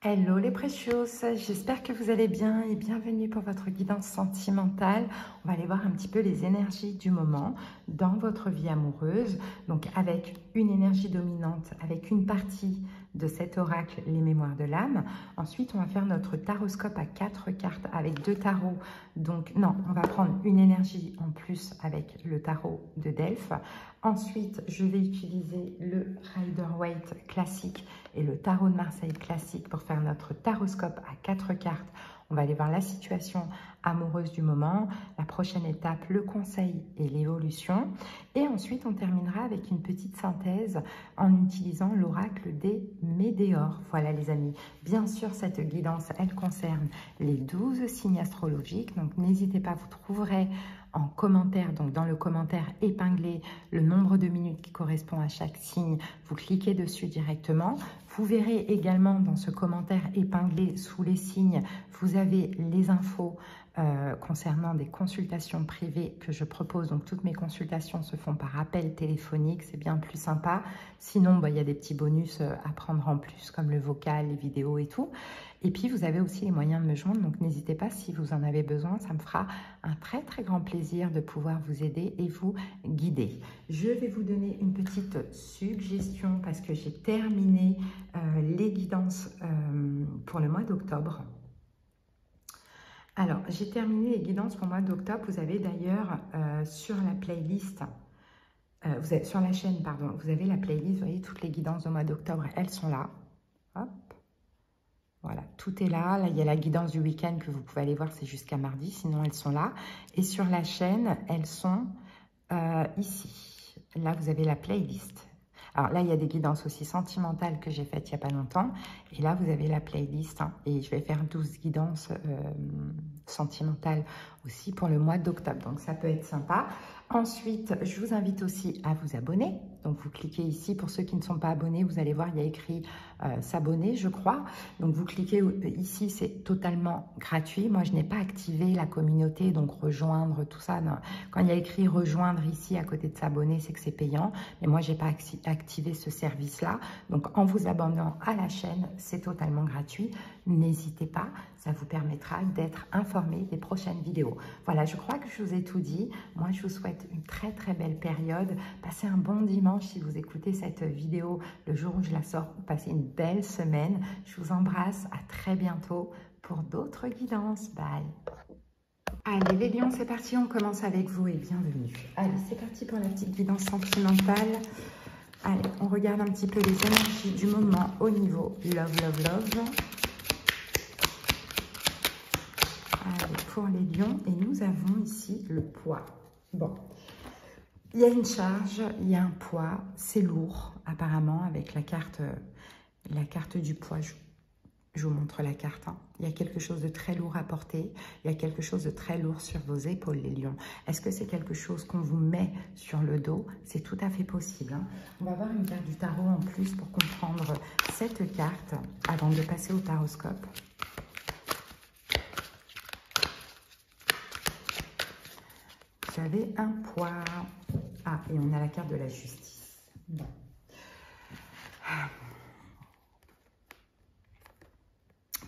Hello les Precious, j'espère que vous allez bien et bienvenue pour votre guidance sentimentale. On va aller voir un petit peu les énergies du moment dans votre vie amoureuse. Donc avec une énergie dominante, avec une partie de cet oracle, les mémoires de l'âme. Ensuite, on va faire notre taroscope à 4 cartes avec 2 tarots. Donc non, on va prendre une énergie en plus avec le tarot de Delphes. Ensuite, je vais utiliser le Rider-Waite classique et le tarot de Marseille classique pour faire notre taroscope à 4 cartes. On va aller voir la situation amoureuse du moment, la prochaine étape, le conseil et l'évolution. Et ensuite, on terminera avec une petite synthèse en utilisant l'oracle des Médéors. Voilà les amis, bien sûr, cette guidance, elle concerne les 12 signes astrologiques. Donc, n'hésitez pas, vous trouverez en commentaire, donc dans le commentaire épinglé, le nombre de minutes qui correspond à chaque signe. Vous cliquez dessus directement. Vous verrez également dans ce commentaire épinglé sous les signes, vous avez les infos concernant des consultations privées que je propose. Donc toutes mes consultations se font par appel téléphonique, c'est bien plus sympa. Sinon, il y a des petits bonus à prendre en plus comme le vocal, les vidéos et tout. Et puis vous avez aussi les moyens de me joindre, donc n'hésitez pas si vous en avez besoin, ça me fera un très très grand plaisir de pouvoir vous aider et vous guider. Je vais vous donner une petite suggestion parce que j'ai terminé les guidances pour le mois d'octobre. Alors, j'ai terminé les guidances pour le mois d'octobre. Vous avez d'ailleurs sur la playlist, sur la chaîne, pardon, vous avez la playlist, vous voyez, toutes les guidances du mois d'octobre, elles sont là. Hop. Voilà, tout est là. Là, il y a la guidance du week-end que vous pouvez aller voir, c'est jusqu'à mardi, sinon elles sont là. Et sur la chaîne, elles sont ici. Là, vous avez la playlist. Alors là, il y a des guidances aussi sentimentales que j'ai faites il n'y a pas longtemps. Et là, vous avez la playlist. Hein, et je vais faire 12 guidances sentimentales aussi pour le mois d'octobre. Donc, ça peut être sympa. Ensuite, je vous invite aussi à vous abonner. Donc, vous cliquez ici. Pour ceux qui ne sont pas abonnés, vous allez voir, il y a écrit s'abonner, je crois. Donc, vous cliquez ici. C'est totalement gratuit. Moi, je n'ai pas activé la communauté, donc rejoindre, tout ça. Non. Quand il y a écrit rejoindre ici à côté de s'abonner, c'est que c'est payant. Mais moi, je n'ai pas activé ce service-là. Donc, en vous abonnant à la chaîne, c'est totalement gratuit. N'hésitez pas. Ça vous permettra d'être informé des prochaines vidéos. Voilà, je crois que je vous ai tout dit. Moi, je vous souhaite une très très belle période. Passez un bon dimanche si vous écoutez cette vidéo le jour où je la sors. Passez une belle semaine. Je vous embrasse. À très bientôt pour d'autres guidances. Bye. Allez les lions, c'est parti. On commence avec vous et bienvenue. Allez, c'est parti pour la petite guidance sentimentale. Allez, on regarde un petit peu les énergies du moment au niveau love, love, love. Allez, pour les lions, et nous avons ici le poids. Bon, il y a une charge, il y a un poids, c'est lourd apparemment avec la carte du poids. Je vous montre la carte. Hein. Il y a quelque chose de très lourd à porter. Il y a quelque chose de très lourd sur vos épaules, les lions. Est-ce que c'est quelque chose qu'on vous met sur le dos? C'est tout à fait possible. Hein. On va voir une carte du tarot en plus pour comprendre cette carte avant de passer au taroscope. Vous avez un poids. Ah, et on a la carte de la justice. Bon.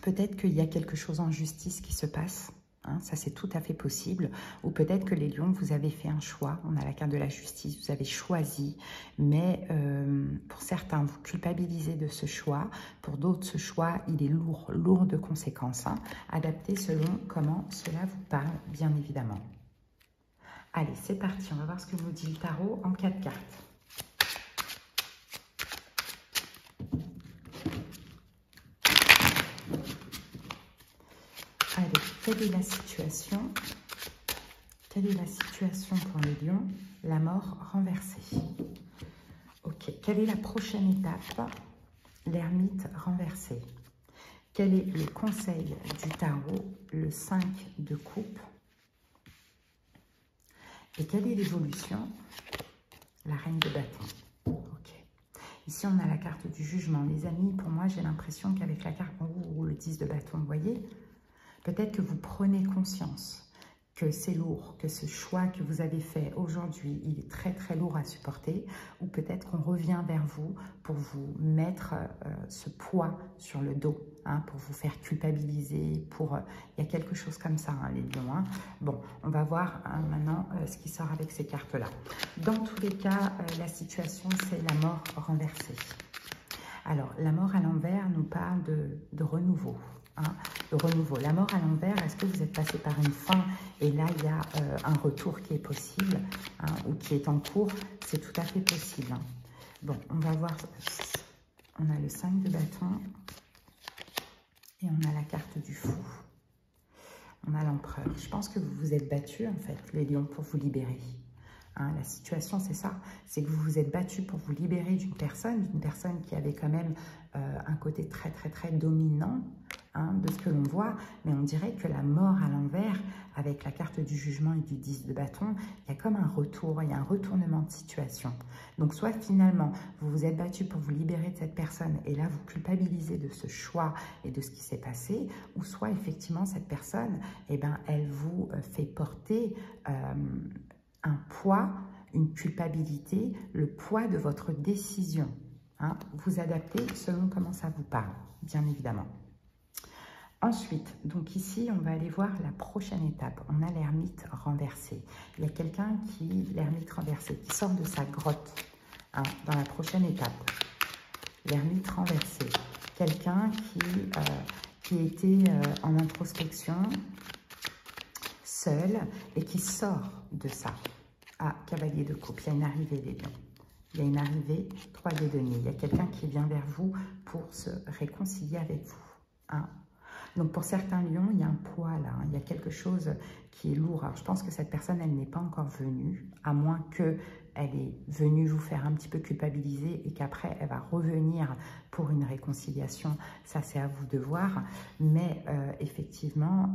Peut-être qu'il y a quelque chose en justice qui se passe. Hein, ça, c'est tout à fait possible. Ou peut-être que les lions, vous avez fait un choix. On a la carte de la justice. Vous avez choisi. Mais pour certains, vous culpabilisez de ce choix. Pour d'autres, ce choix, il est lourd, lourd de conséquences. Hein, adapté selon comment cela vous parle, bien évidemment. Allez, c'est parti. On va voir ce que nous dit le tarot en 4 cartes. Allez, quelle est la situation? Quelle est la situation pour les lions? La mort renversée. Ok, quelle est la prochaine étape? L'ermite renversé. Quel est le conseil du tarot? Le 5 de coupe. Et quelle est l'évolution? La reine de bâton. Ok. Ici, on a la carte du jugement. Les amis, pour moi, j'ai l'impression qu'avec la carte ou le 10 de bâton, vous voyez, peut-être que vous prenez conscience que c'est lourd, que ce choix que vous avez fait aujourd'hui, il est très très lourd à supporter, ou peut-être qu'on revient vers vous pour vous mettre ce poids sur le dos, hein, pour vous faire culpabiliser, il y a quelque chose comme ça, hein, les lions. Hein. Bon, on va voir hein, maintenant ce qui sort avec ces cartes-là. Dans tous les cas, la situation, c'est la mort renversée. Alors, la mort à l'envers nous parle de renouveau. Hein, de renouveau. La mort à l'envers, est-ce que vous êtes passé par une fin et là il y a un retour qui est possible hein, ou qui est en cours? C'est tout à fait possible. Hein. Bon, on va voir. On a le 5 de bâton et on a la carte du fou. On a l'empereur. Je pense que vous vous êtes battus en fait, les lions, pour vous libérer. Hein, la situation, c'est ça. C'est que vous vous êtes battus pour vous libérer d'une personne qui avait quand même un côté très, très, très dominant hein, de ce que l'on voit. Mais on dirait que la mort à l'envers, avec la carte du jugement et du 10 de bâton, il y a comme un retour, il y a un retournement de situation. Donc, soit finalement, vous vous êtes battu pour vous libérer de cette personne et là, vous culpabilisez de ce choix et de ce qui s'est passé, ou soit effectivement, cette personne, eh ben, elle vous fait porter un poids, une culpabilité, le poids de votre décision. Hein, vous adaptez selon comment ça vous parle, bien évidemment. Ensuite, donc ici, on va aller voir la prochaine étape. On a l'ermite renversé. Il y a quelqu'un l'ermite renversé, qui sort de sa grotte hein, dans la prochaine étape. L'ermite renversé. Quelqu'un qui était en introspection, seul, et qui sort de ça. Ah, cavalier de coupe, il y a une arrivée des lions. Il y a une arrivée, 3 de denier. Il y a quelqu'un qui vient vers vous pour se réconcilier avec vous. Hein. Donc, pour certains lions, il y a un poids là. Hein. Il y a quelque chose qui est lourd. Alors, je pense que cette personne, elle n'est pas encore venue, à moins qu'elle est venue vous faire un petit peu culpabiliser et qu'après, elle va revenir pour une réconciliation. Ça, c'est à vous de voir. Mais effectivement...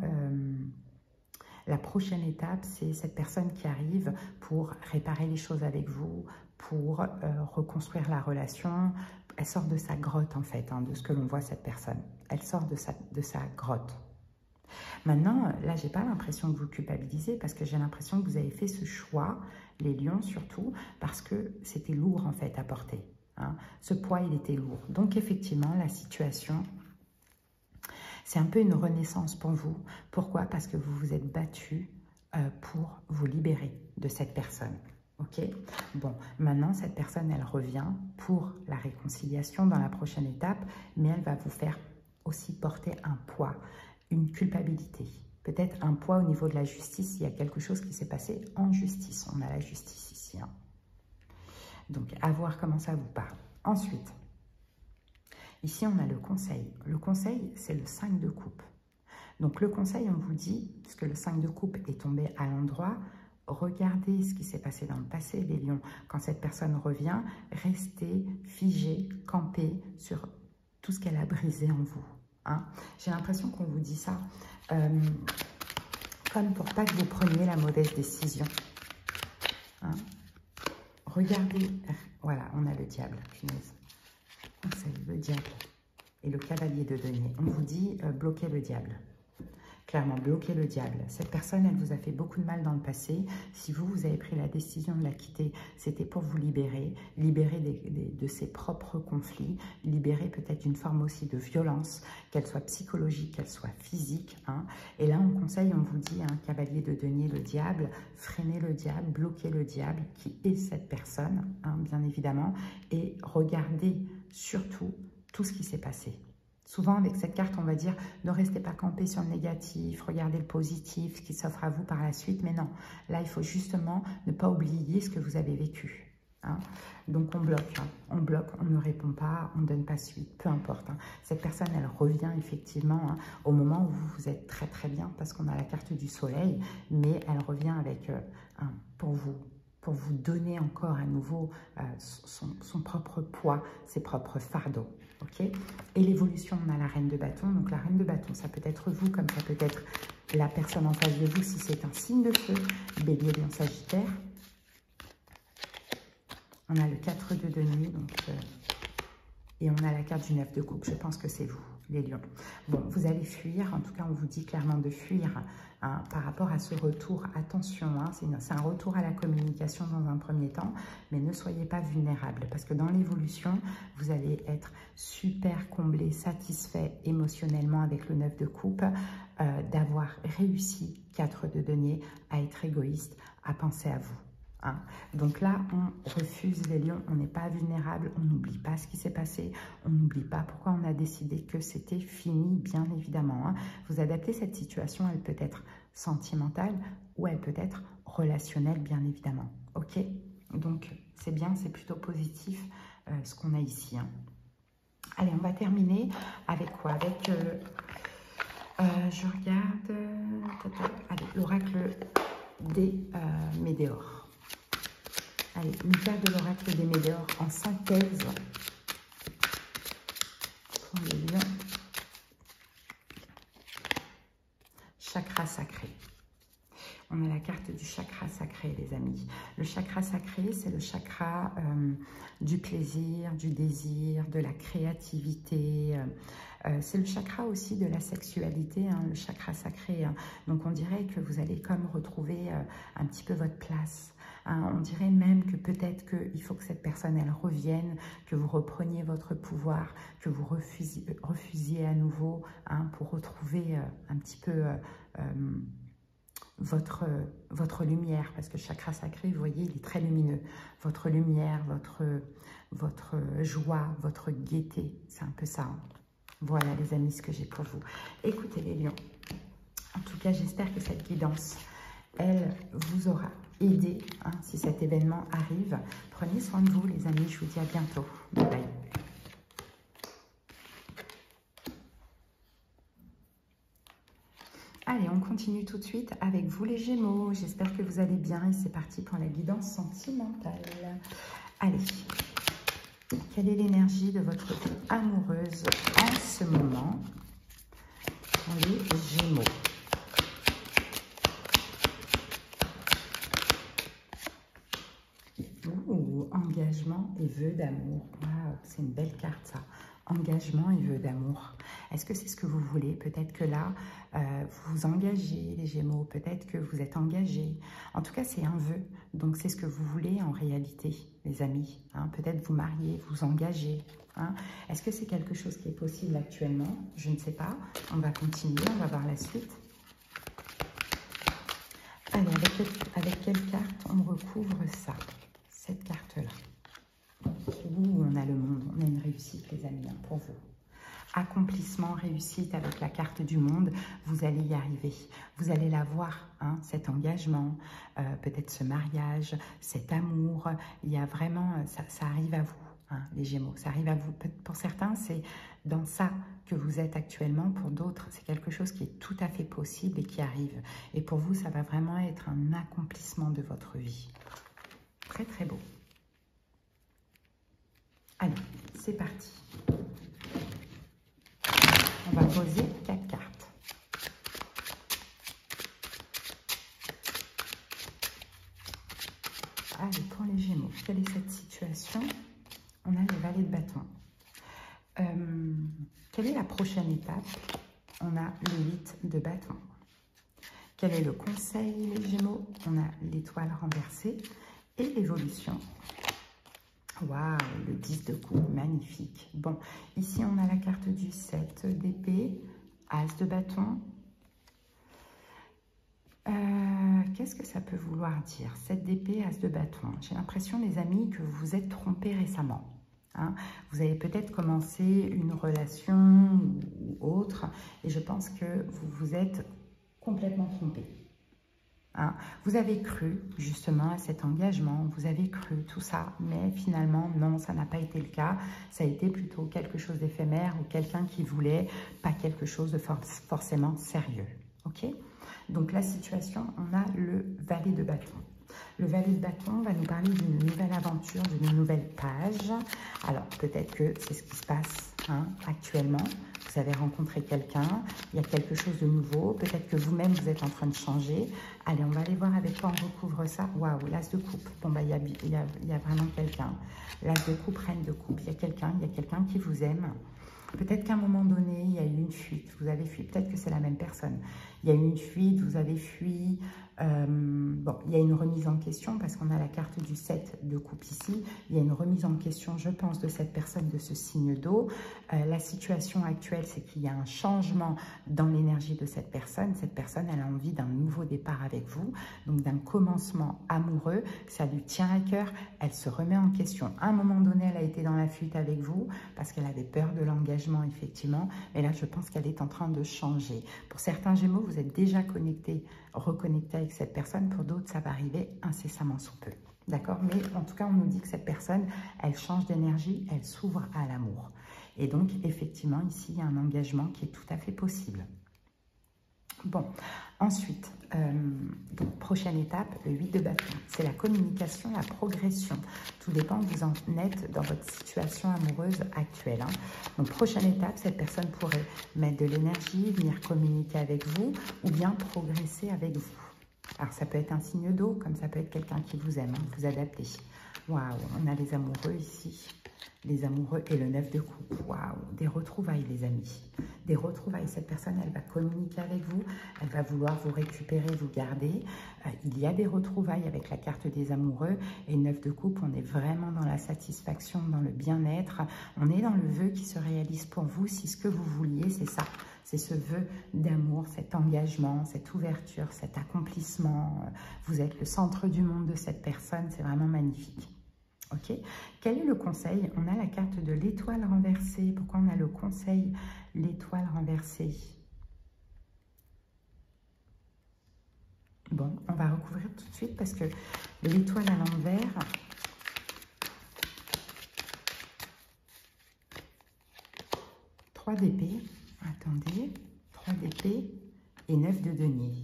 la prochaine étape, c'est cette personne qui arrive pour réparer les choses avec vous, pour reconstruire la relation. Elle sort de sa grotte, en fait, hein, de ce que l'on voit cette personne. Elle sort de sa grotte. Maintenant, là, je n'ai pas l'impression que vous culpabilisez parce que j'ai l'impression que vous avez fait ce choix, les lions surtout, parce que c'était lourd, en fait, à porter. Hein. Ce poids, il était lourd. Donc, effectivement, la situation... c'est un peu une renaissance pour vous. Pourquoi? Parce que vous vous êtes battu pour vous libérer de cette personne. Ok? Bon, maintenant, cette personne, elle revient pour la réconciliation dans la prochaine étape, mais elle va vous faire aussi porter un poids, une culpabilité. Peut-être un poids au niveau de la justice. Il y a quelque chose qui s'est passé en justice. On a la justice ici. Hein. Donc, à voir comment ça vous parle. Ensuite... ici, on a le conseil. Le conseil, c'est le 5 de coupe. Donc, le conseil, on vous dit, puisque le 5 de coupe est tombé à l'endroit, regardez ce qui s'est passé dans le passé, les lions. Quand cette personne revient, restez figés, campés sur tout ce qu'elle a brisé en vous. Hein. J'ai l'impression qu'on vous dit ça comme pour pas que vous preniez la mauvaise décision. Hein. Regardez, voilà, on a le diable, punaise. Conseil, le diable et le cavalier de denier. On vous dit bloquez le diable. Clairement, bloquez le diable. Cette personne, elle vous a fait beaucoup de mal dans le passé. Si vous avez pris la décision de la quitter, c'était pour vous libérer. Libérer de ses propres conflits. Libérer peut-être une forme aussi de violence, qu'elle soit psychologique, qu'elle soit physique. Hein. Et là, on conseille, on vous dit, cavalier de denier, le diable. Freinez le diable, bloquez le diable, qui est cette personne, hein, bien évidemment. Et regardez surtout tout ce qui s'est passé. Souvent, avec cette carte, on va dire, ne restez pas campé sur le négatif, regardez le positif qui s'offre à vous par la suite. Mais non, là, il faut justement ne pas oublier ce que vous avez vécu. Hein. Donc, on bloque, on ne répond pas, on ne donne pas suite, peu importe. Hein. Cette personne, elle revient effectivement au moment où vous êtes très, très bien, parce qu'on a la carte du soleil, mais elle revient avec, pour vous donner encore à nouveau son propre poids, ses propres fardeaux. Okay. Et l'évolution, on a la reine de bâton. Donc la reine de bâton, ça peut être vous, comme ça peut être la personne en face de vous si c'est un signe de feu, bélier, lion, sagittaire. On a le 4 de denier, donc, et on a la carte du 9 de coupe. Je pense que c'est vous. les lions. Bon, vous allez fuir, en tout cas on vous dit clairement de fuir hein, par rapport à ce retour. Attention, hein, c'est un retour à la communication dans un premier temps, mais ne soyez pas vulnérables parce que dans l'évolution, vous allez être super comblé, satisfait émotionnellement avec le 9 de coupe, d'avoir réussi 4 de denier à être égoïste, à penser à vous. Hein. Donc là, on refuse les lions, on n'est pas vulnérable, on n'oublie pas ce qui s'est passé, on n'oublie pas pourquoi on a décidé que c'était fini, bien évidemment. Hein. Vous adaptez cette situation, elle peut être sentimentale ou elle peut être relationnelle, bien évidemment. Ok? Donc c'est bien, c'est plutôt positif ce qu'on a ici. Hein. Allez, on va terminer avec quoi? Avec, je regarde, allez, l'oracle des météores. Allez, une carte de l'oracle des météores en synthèse pour les lions. Chakra sacré. On a la carte du chakra sacré, les amis. Le chakra sacré, c'est le chakra du plaisir, du désir, de la créativité. C'est le chakra aussi de la sexualité, hein, le chakra sacré. Hein. Donc, on dirait que vous allez comme retrouver un petit peu votre place. Hein. On dirait même que peut-être qu'il faut que cette personne, elle revienne, que vous repreniez votre pouvoir, que vous refusiez à nouveau hein, pour retrouver un petit peu... votre lumière, parce que le chakra sacré, vous voyez, il est très lumineux. Votre lumière, votre joie, votre gaieté, c'est un peu ça. Hein. Voilà les amis, ce que j'ai pour vous. Écoutez les lions, en tout cas, j'espère que cette guidance, elle vous aura aidé, hein, si cet événement arrive. Prenez soin de vous les amis, je vous dis à bientôt. Bye bye. Allez, on continue tout de suite avec vous les Gémeaux. J'espère que vous allez bien et c'est parti pour la guidance sentimentale. Allez, quelle est l'énergie de votre vie amoureuse en ce moment pour les Gémeaux? Ouh, engagement et vœux d'amour. Waouh, c'est une belle carte ça. Engagement et vœux d'amour. Est-ce que c'est ce que vous voulez? Peut-être que là, vous vous engagez, les Gémeaux. Peut-être que vous êtes engagés. En tout cas, c'est un vœu. Donc, c'est ce que vous voulez en réalité, les amis. Hein, peut-être vous marier, vous engager. Hein. Est-ce que c'est quelque chose qui est possible actuellement? Je ne sais pas. On va continuer, on va voir la suite. Allez, avec quelle carte on recouvre ça? Cette carte-là. Ouh, on a le monde, on a une réussite les amis, hein, pour vous. Accomplissement, réussite avec la carte du monde, vous allez y arriver. Vous allez la voir, hein, cet engagement, peut-être ce mariage, cet amour. Il y a vraiment, ça arrive à vous, hein, les Gémeaux. Ça arrive à vous. Pour certains, c'est dans ça que vous êtes actuellement. Pour d'autres, c'est quelque chose qui est tout à fait possible et qui arrive. Et pour vous, ça va vraiment être un accomplissement de votre vie. Très, très beau. Allez, c'est parti. On va poser 4 cartes. Allez, pour les Gémeaux, quelle est cette situation? On a le valet de bâton. Quelle est la prochaine étape? On a le 8 de bâton. Quel est le conseil, les Gémeaux? On a l'étoile renversée et l'évolution. Waouh, le 10 de coupe, magnifique. Bon, ici, on a la carte du 7 d'épée, as de bâton. Qu'est-ce que ça peut vouloir dire? 7 d'épée, as de bâton. J'ai l'impression, les amis, que vous vous êtes trompés récemment. Hein? Vous avez peut-être commencé une relation ou autre, et je pense que vous vous êtes complètement trompés. Hein, vous avez cru justement à cet engagement, vous avez cru tout ça, mais finalement non, ça n'a pas été le cas. Ça a été plutôt quelque chose d'éphémère ou quelqu'un qui voulait pas quelque chose de forcément sérieux. Ok? Donc la situation, on a le valet de bâton. Le valet de bâton va nous parler d'une nouvelle aventure, d'une nouvelle page. Alors peut-être que c'est ce qui se passe hein, actuellement. Vous avez rencontré quelqu'un, il y a quelque chose de nouveau. Peut-être que vous-même, vous êtes en train de changer. Allez, on va aller voir avec quoi on recouvre ça. Waouh, l'as de coupe. Bon, bah, il y a vraiment quelqu'un. L'as de coupe, reine de coupe. Il y a quelqu'un qui vous aime. Peut-être qu'à un moment donné, il y a eu une fuite, vous avez fui, peut-être que c'est la même personne. Il y a eu une fuite, vous avez fui, bon, il y a une remise en question parce qu'on a la carte du 7 de coupe ici. Il y a une remise en question, je pense, de cette personne, de ce signe d'eau. La situation actuelle, c'est qu'il y a un changement dans l'énergie de cette personne. Cette personne, elle a envie d'un nouveau départ avec vous, donc d'un commencement amoureux. Ça lui tient à cœur, elle se remet en question. À un moment donné, elle a été dans la fuite avec vous parce qu'elle avait peur de l'engagement, effectivement. Et là, je pense qu'elle est en train de changer. Pour certains Gémeaux, vous êtes déjà connectés, reconnectés avec cette personne. Pour d'autres, ça va arriver incessamment sous peu. D'accord? Mais en tout cas, on nous dit que cette personne, elle change d'énergie, elle s'ouvre à l'amour. Et donc, effectivement, ici, il y a un engagement qui est tout à fait possible. Bon, ensuite, donc, prochaine étape, le 8 de bâton. C'est la communication, la progression. Tout dépend où vous en êtes dans votre situation amoureuse actuelle. Hein. Donc, prochaine étape, cette personne pourrait mettre de l'énergie, venir communiquer avec vous ou bien progresser avec vous. Alors, ça peut être un signe d'eau, comme ça peut être quelqu'un qui vous aime, hein, vous adaptez. Waouh, on a les amoureux ici. Les amoureux et le 9 de coupe. Waouh, des retrouvailles, les amis. Des retrouvailles. Cette personne, elle va communiquer avec vous. Elle va vouloir vous récupérer, vous garder. Il y a des retrouvailles avec la carte des amoureux. Et 9 de coupe, on est vraiment dans la satisfaction, dans le bien-être. On est dans le vœu qui se réalise pour vous. Si ce que vous vouliez, c'est ça. C'est ce vœu d'amour, cet engagement, cette ouverture, cet accomplissement. Vous êtes le centre du monde de cette personne. C'est vraiment magnifique. Ok, quel est le conseil? On a la carte de l'étoile renversée. Pourquoi on a le conseil, l'étoile renversée? Bon, on va recouvrir tout de suite parce que l'étoile à l'envers, trois d'épée, attendez, 3 d'épée et 9 de denier.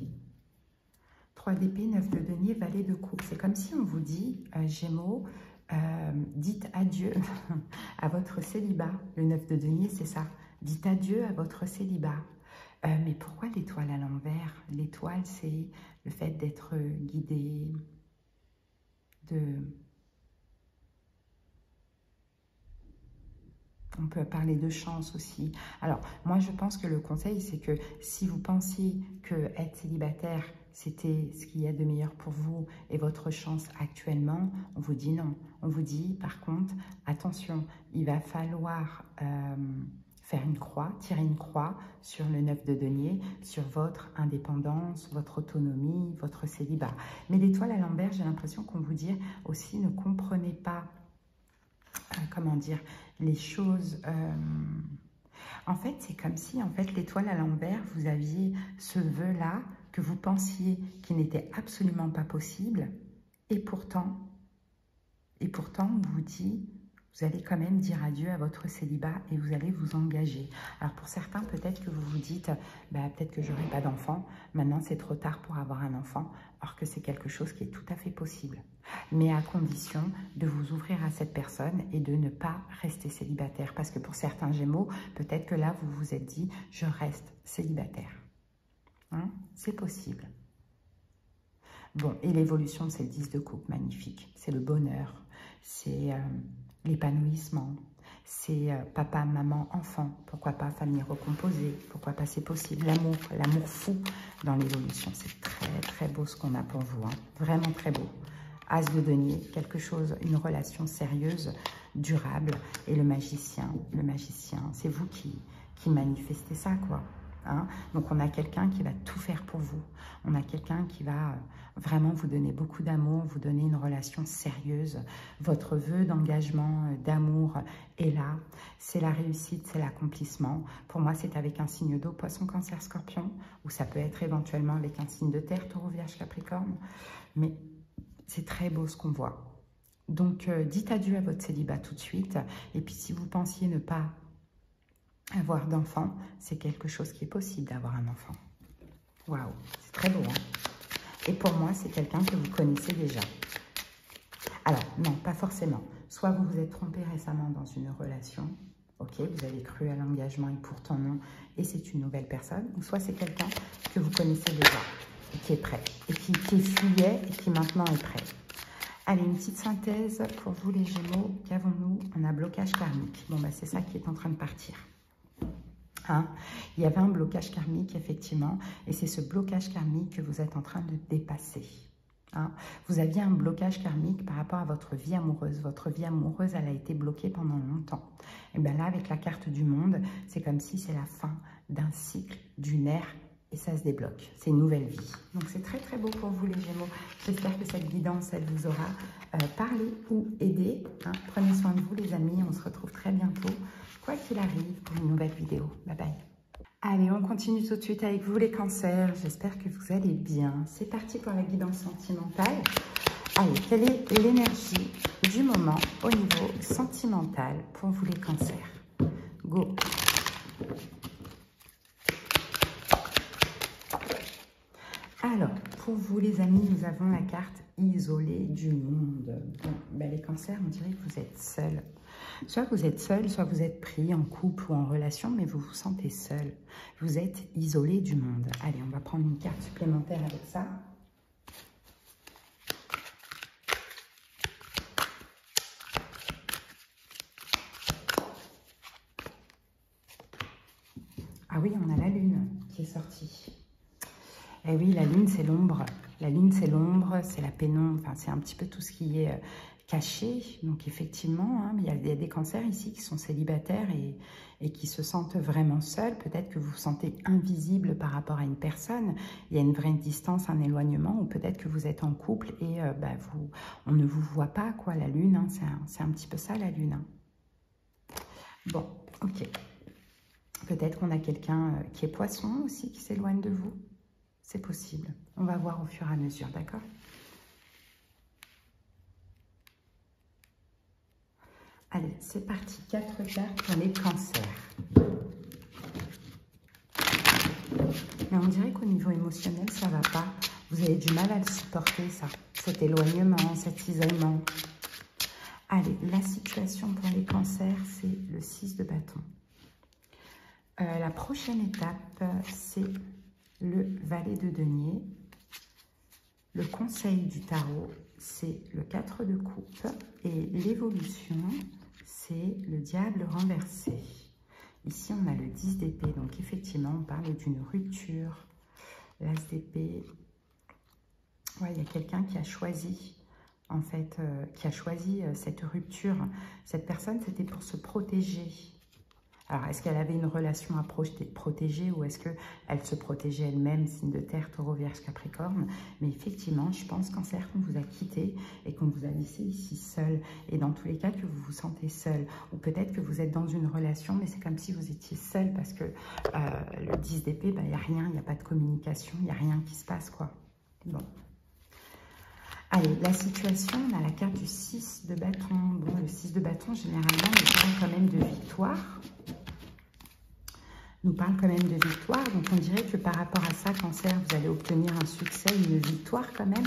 3 d'épée, 9 de denier, valet de coupe. C'est comme si on vous dit, Gémeaux, dites adieu à votre célibat. Le 9 de denier, c'est ça. Dites adieu à votre célibat. Mais pourquoi l'étoile à l'envers? L'étoile, c'est le fait d'être guidé, On peut parler de chance aussi. Alors, moi, je pense que le conseil, c'est que si vous pensiez que être célibataire, c'était ce qu'il y a de meilleur pour vous et votre chance actuellement, on vous dit non. On vous dit, par contre, attention, il va falloir faire une croix, tirer une croix sur le 9 de denier, sur votre indépendance, votre autonomie, votre célibat. Mais l'étoile à l'envers, j'ai l'impression qu'on vous dit aussi, ne comprenez pas comment dire, les choses... En fait, c'est comme si, en fait, l'étoile à l'envers, vous aviez ce vœu-là que vous pensiez qui n'était absolument pas possible. Et pourtant, on vous dit, vous allez quand même dire adieu à votre célibat et vous allez vous engager. Alors, pour certains, peut-être que vous vous dites, bah, peut-être que je n'aurai pas d'enfant. Maintenant, c'est trop tard pour avoir un enfant. Alors que c'est quelque chose qui est tout à fait possible. Mais à condition de vous ouvrir à cette personne et de ne pas rester célibataire. Parce que pour certains Gémeaux, peut-être que là, vous vous êtes dit, je reste célibataire. Hein? C'est possible. Bon, et l'évolution, c'est le 10 de coupe, magnifique. C'est le bonheur, c'est l'épanouissement, c'est papa, maman, enfant. Pourquoi pas famille recomposée, pourquoi pas c'est possible. L'amour, l'amour fou dans l'évolution. C'est très, très beau ce qu'on a pour vous. Hein? Vraiment très beau. As de denier, quelque chose, une relation sérieuse, durable. Et le magicien, c'est vous qui manifestez ça, quoi. Hein? Donc, on a quelqu'un qui va tout faire pour vous. On a quelqu'un qui va vraiment vous donner beaucoup d'amour, vous donner une relation sérieuse. Votre vœu d'engagement, d'amour est là. C'est la réussite, c'est l'accomplissement. Pour moi, c'est avec un signe d'eau, poisson, cancer, scorpion, ou ça peut être éventuellement avec un signe de terre, taureau, vierge, capricorne. Mais c'est très beau ce qu'on voit. Donc, dites adieu à votre célibat tout de suite. Et puis, si vous pensiez ne pas avoir d'enfant, c'est quelque chose qui est possible d'avoir un enfant. Waouh, c'est très beau, hein? Et pour moi, c'est quelqu'un que vous connaissez déjà. Alors, non, pas forcément. Soit vous vous êtes trompé récemment dans une relation, ok, vous avez cru à l'engagement et pourtant non, et c'est une nouvelle personne, ou soit c'est quelqu'un que vous connaissez déjà, et qui est prêt, et qui fuyait, et qui maintenant est prêt. Allez, une petite synthèse pour vous les Gémeaux. Qu'avons-nous? On a blocage karmique. Bon, bah, c'est ça qui est en train de partir. Hein, il y avait un blocage karmique, effectivement, et c'est ce blocage karmique que vous êtes en train de dépasser. Hein. Vous aviez un blocage karmique par rapport à votre vie amoureuse. Votre vie amoureuse, elle a été bloquée pendant longtemps. Et bien là, avec la carte du monde, c'est comme si c'est la fin d'un cycle, d'une ère, et ça se débloque. C'est une nouvelle vie. Donc, c'est très, très beau pour vous, les Gémeaux. J'espère que cette guidance, elle vous aura parlé ou aidé. Hein. Prenez soin de vous, les amis. On se retrouve très bientôt, quoi qu'il arrive, pour une nouvelle vidéo. Bye bye. Allez, on continue tout de suite avec vous, les cancers. J'espère que vous allez bien. C'est parti pour la guidance sentimentale. Allez, quelle est l'énergie du moment au niveau sentimental pour vous, les cancers? Go! Alors, pour vous, les amis, nous avons la carte isolée du monde. Bon, ben, les cancers, on dirait que vous êtes seuls. Soit vous êtes seul, soit vous êtes pris en couple ou en relation, mais vous vous sentez seul. Vous êtes isolé du monde. Allez, on va prendre une carte supplémentaire avec ça. Ah oui, on a la lune qui est sortie. Eh oui, la lune, c'est l'ombre. La lune, c'est l'ombre, c'est la pénombre. Enfin, c'est un petit peu tout ce qui est caché. Donc, effectivement, hein, il y a des cancers ici qui sont célibataires et qui se sentent vraiment seuls. Peut-être que vous vous sentez invisible par rapport à une personne. Il y a une vraie distance, un éloignement. Ou peut-être que vous êtes en couple et on ne vous voit pas, quoi. La lune, hein, c'est un petit peu ça, la lune. Hein. Bon, ok. Peut-être qu'on a quelqu'un qui est poisson aussi, qui s'éloigne de vous. C'est possible. On va voir au fur et à mesure, d'accord? Allez, c'est parti. 4 cartes pour les cancers. Mais on dirait qu'au niveau émotionnel, ça ne va pas. Vous avez du mal à le supporter, ça. Cet éloignement, cet isolement. Allez, la situation pour les cancers, c'est le 6 de bâton. La prochaine étape, c'est le valet de denier. Le conseil du tarot, c'est le 4 de coupe. Et l'évolution, c'est le diable renversé. Ici, on a le 10 d'épée. Donc, effectivement, on parle d'une rupture. L'as d'épée. Ouais, il y a quelqu'un qui a choisi, en fait, cette rupture. Cette personne, c'était pour se protéger. Alors, est-ce qu'elle avait une relation à protéger ou est-ce qu'elle se protégeait elle-même, signe de terre, taureau, vierge, capricorne? Mais effectivement, je pense Cancer qu'on vous a quitté et qu'on vous a laissé ici seul. Et dans tous les cas, que vous vous sentez seul. Ou peut-être que vous êtes dans une relation, mais c'est comme si vous étiez seul parce que le 10 d'épée, il n'y a rien, il n'y a pas de communication, il n'y a rien qui se passe, quoi. Bon. Allez, la situation, on a la carte du 6 de bâton. Bon, le 6 de bâton, généralement, nous parle quand même de victoire. Nous parle quand même de victoire. Donc, on dirait que par rapport à ça, Cancer, vous allez obtenir un succès, une victoire quand même.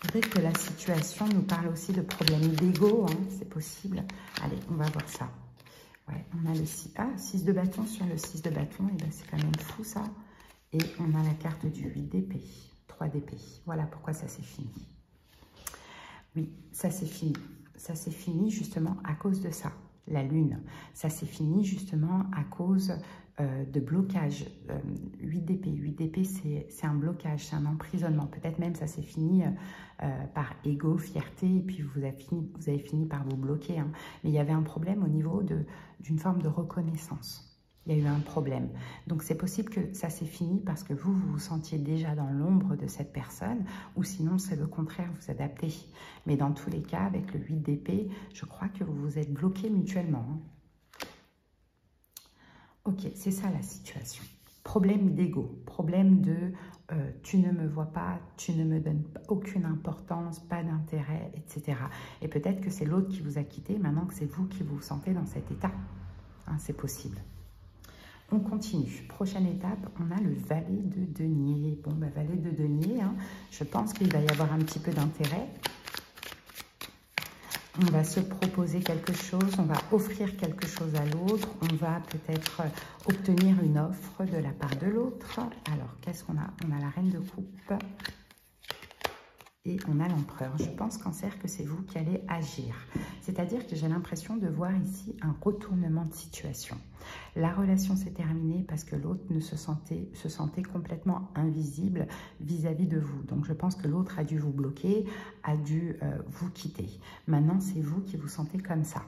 Peut-être que la situation nous parle aussi de problèmes d'ego, hein, c'est possible. Allez, on va voir ça. Ouais, on a le 6 de bâton sur le 6 de bâton. Et ben, c'est quand même fou, ça. Et on a la carte du 8 d'épée, 3 d'épée. Voilà pourquoi ça s'est fini. Oui, ça s'est fini. Ça s'est fini justement à cause de ça, la lune. Ça s'est fini justement à cause de blocage. 8 d'épée. 8 d'épée, c'est un blocage, c'est un emprisonnement. Peut-être même ça s'est fini par ego, fierté, et puis vous avez fini par vous bloquer. Hein. Mais il y avait un problème au niveau d'une forme de reconnaissance. Il y a eu un problème. Donc, c'est possible que ça s'est fini parce que vous vous sentiez déjà dans l'ombre de cette personne ou sinon, c'est le contraire, vous adaptez. Mais dans tous les cas, avec le 8 d'épée, je crois que vous vous êtes bloqués mutuellement. Hein. Ok, c'est ça la situation. Problème d'ego, problème de tu ne me vois pas, tu ne me donnes aucune importance, pas d'intérêt, etc. Et peut-être que c'est l'autre qui vous a quitté, maintenant que c'est vous qui vous sentez dans cet état. Hein, c'est possible. On continue. Prochaine étape, on a le valet de denier. Bon, bah, valet de denier, hein, je pense qu'il va y avoir un petit peu d'intérêt. On va se proposer quelque chose, on va offrir quelque chose à l'autre, on va peut-être obtenir une offre de la part de l'autre. Alors, qu'est-ce qu'on a? On a la reine de coupe. Et on a l'empereur. Je pense, Cancer, que c'est vous qui allez agir. C'est-à-dire que j'ai l'impression de voir ici un retournement de situation. La relation s'est terminée parce que l'autre se sentait complètement invisible vis-à-vis de vous. Donc, je pense que l'autre a dû vous bloquer, a dû vous quitter. Maintenant, c'est vous qui vous sentez comme ça.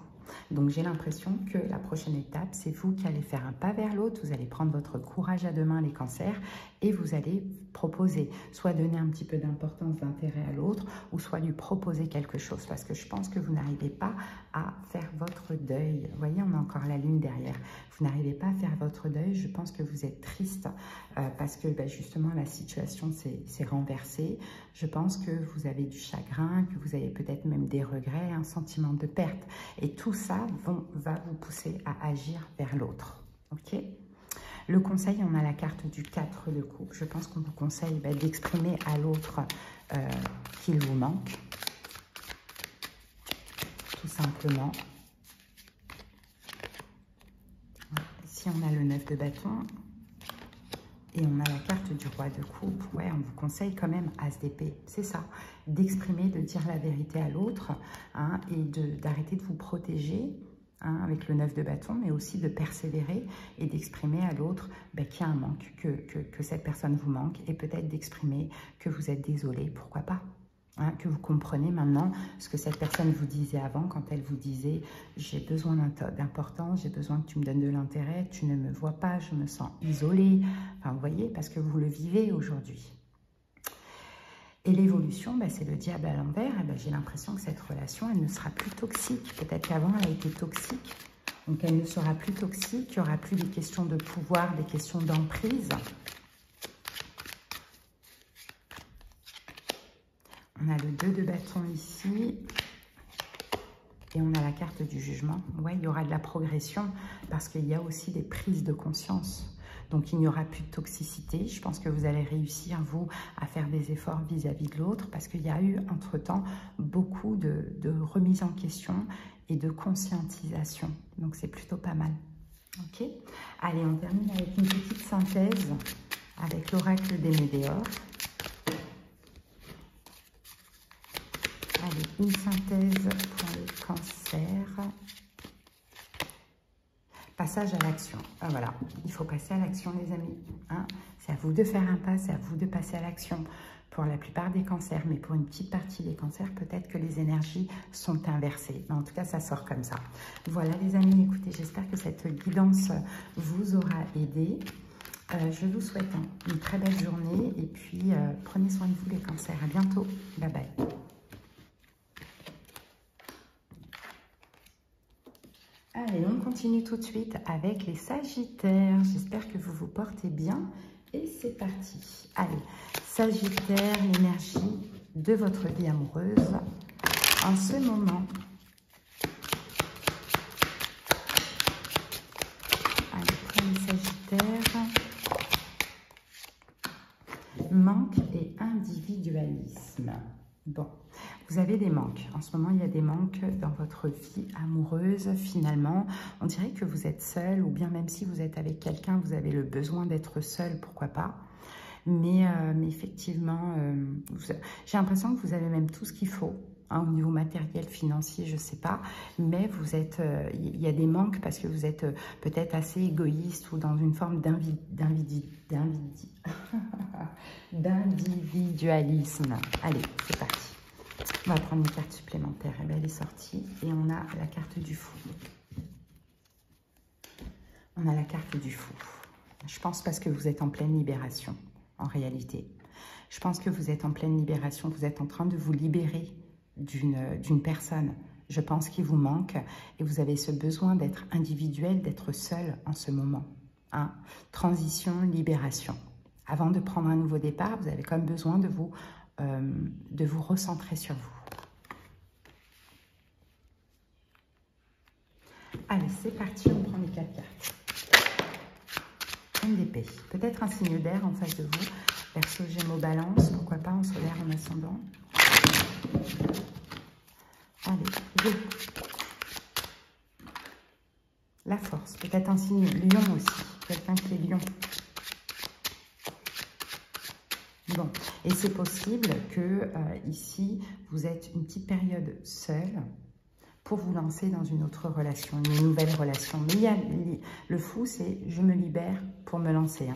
Donc, j'ai l'impression que la prochaine étape, c'est vous qui allez faire un pas vers l'autre. Vous allez prendre votre courage à deux mains, les cancers, et vous allez proposer, soit donner un petit peu d'importance, d'intérêt à l'autre, ou soit lui proposer quelque chose. Parce que je pense que vous n'arrivez pas à faire votre deuil. Vous voyez, on a encore la lune derrière. Vous n'arrivez pas à faire votre deuil. Je pense que vous êtes triste parce que justement, la situation s'est renversée. Je pense que vous avez du chagrin, que vous avez peut-être même des regrets, un sentiment de perte. Et tout ça va vous pousser à agir vers l'autre. Ok ? Le conseil, on a la carte du 4 de coupe. Je pense qu'on vous conseille d'exprimer à l'autre qu'il vous manque. Tout simplement. Ici, on a le 9 de bâton. Et on a la carte du roi de coupe. Ouais, on vous conseille quand même As d'épée. C'est ça. D'exprimer, de dire la vérité à l'autre et d'arrêter de vous protéger avec le 9 de bâton, mais aussi de persévérer et d'exprimer à l'autre qu'il y a un manque, que cette personne vous manque, et peut-être d'exprimer que vous êtes désolé, pourquoi pas, que vous comprenez maintenant ce que cette personne vous disait avant, quand elle vous disait « j'ai besoin d'importance, j'ai besoin que tu me donnes de l'intérêt, tu ne me vois pas, je me sens isolée ». Enfin, vous voyez, parce que vous le vivez aujourd'hui. Et l'évolution, c'est le diable à l'envers. J'ai l'impression que cette relation, elle ne sera plus toxique. Peut-être qu'avant, elle a été toxique. Donc, elle ne sera plus toxique. Il n'y aura plus des questions de pouvoir, des questions d'emprise. On a le 2 de bâton ici. Et on a la carte du jugement. Ouais, il y aura de la progression parce qu'il y a aussi des prises de conscience. Donc, il n'y aura plus de toxicité. Je pense que vous allez réussir, vous, à faire des efforts vis-à-vis de l'autre parce qu'il y a eu, entre-temps, beaucoup de remise en question et de conscientisation. Donc, c'est plutôt pas mal. Ok ? Allez, on termine avec une petite synthèse avec l'oracle des Médéors. Allez, une synthèse pour le cancer. Passage à l'action. Ah, voilà, il faut passer à l'action, les amis. C'est à vous de faire un pas, c'est à vous de passer à l'action. Pour la plupart des cancers, mais pour une petite partie des cancers, peut-être que les énergies sont inversées. Mais en tout cas, ça sort comme ça. Voilà, les amis, écoutez, j'espère que cette guidance vous aura aidé. Je vous souhaite une très belle journée et puis prenez soin de vous, les cancers. À bientôt. Bye bye. Allez, on continue tout de suite avec les Sagittaires. J'espère que vous vous portez bien. Et c'est parti. Allez, Sagittaire, l'énergie de votre vie amoureuse en ce moment. Allez, pour les Sagittaires, manque et individualisme. Bon. Vous avez des manques. En ce moment, il y a des manques dans votre vie amoureuse. Finalement, on dirait que vous êtes seul, ou bien même si vous êtes avec quelqu'un, vous avez le besoin d'être seul, pourquoi pas. Mais effectivement, j'ai l'impression que vous avez même tout ce qu'il faut, au niveau matériel, financier, je ne sais pas. Mais vous êtes, il y a des manques parce que vous êtes peut-être assez égoïste ou dans une forme d'individualisme. Allez, c'est parti. On va prendre une carte supplémentaire. Et bien, elle est sortie. Et on a la carte du fou. On a la carte du fou. Je pense parce que vous êtes en pleine libération, en réalité. Je pense que vous êtes en pleine libération. Vous êtes en train de vous libérer d'une personne, je pense, qui vous manque. Et vous avez ce besoin d'être individuel, d'être seul en ce moment. Transition, libération. Avant de prendre un nouveau départ, vous avez quand même besoin de vous recentrer sur vous. Allez, c'est parti, on prend les 4 cartes. Une d'épée. Peut-être un signe d'air en face de vous. Verseau, Gémeaux, Balance. Pourquoi pas en solaire, en ascendant. Allez, go. La force. Peut-être un signe lion aussi. Quelqu'un qui est lion. Bon, Et c'est possible que ici, vous êtes une petite période seule pour vous lancer dans une autre relation, une nouvelle relation. Mais il y a, le fou, c'est je me libère pour me lancer.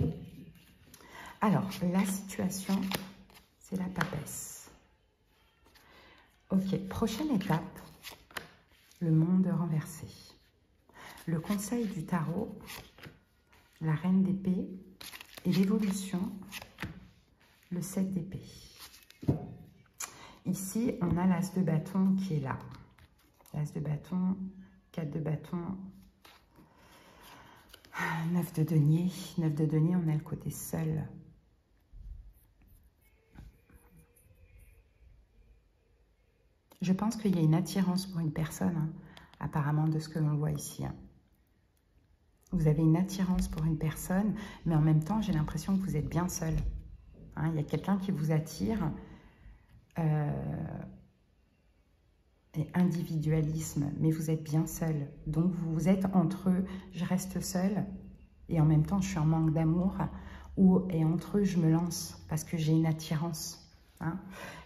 Hein. Alors, la situation, c'est la papesse. Ok, prochaine étape, le monde renversé. Le conseil du tarot, la reine d'épée et l'évolution, le 7 d'épée. Ici, on a l'as de bâton qui est là. L'as de bâton, 4 de bâton, 9 de denier. 9 de denier, on a le côté seul. Je pense qu'il y a une attirance pour une personne, hein, apparemment de ce que l'on voit ici. Hein. Vous avez une attirance pour une personne, mais en même temps, j'ai l'impression que vous êtes bien seul. Hein, il y a quelqu'un qui vous attire. Et individualisme, mais vous êtes bien seul. Donc, vous êtes entre eux, je reste seul, et en même temps, je suis en manque d'amour, et entre eux, je me lance, parce que j'ai une attirance. Hein.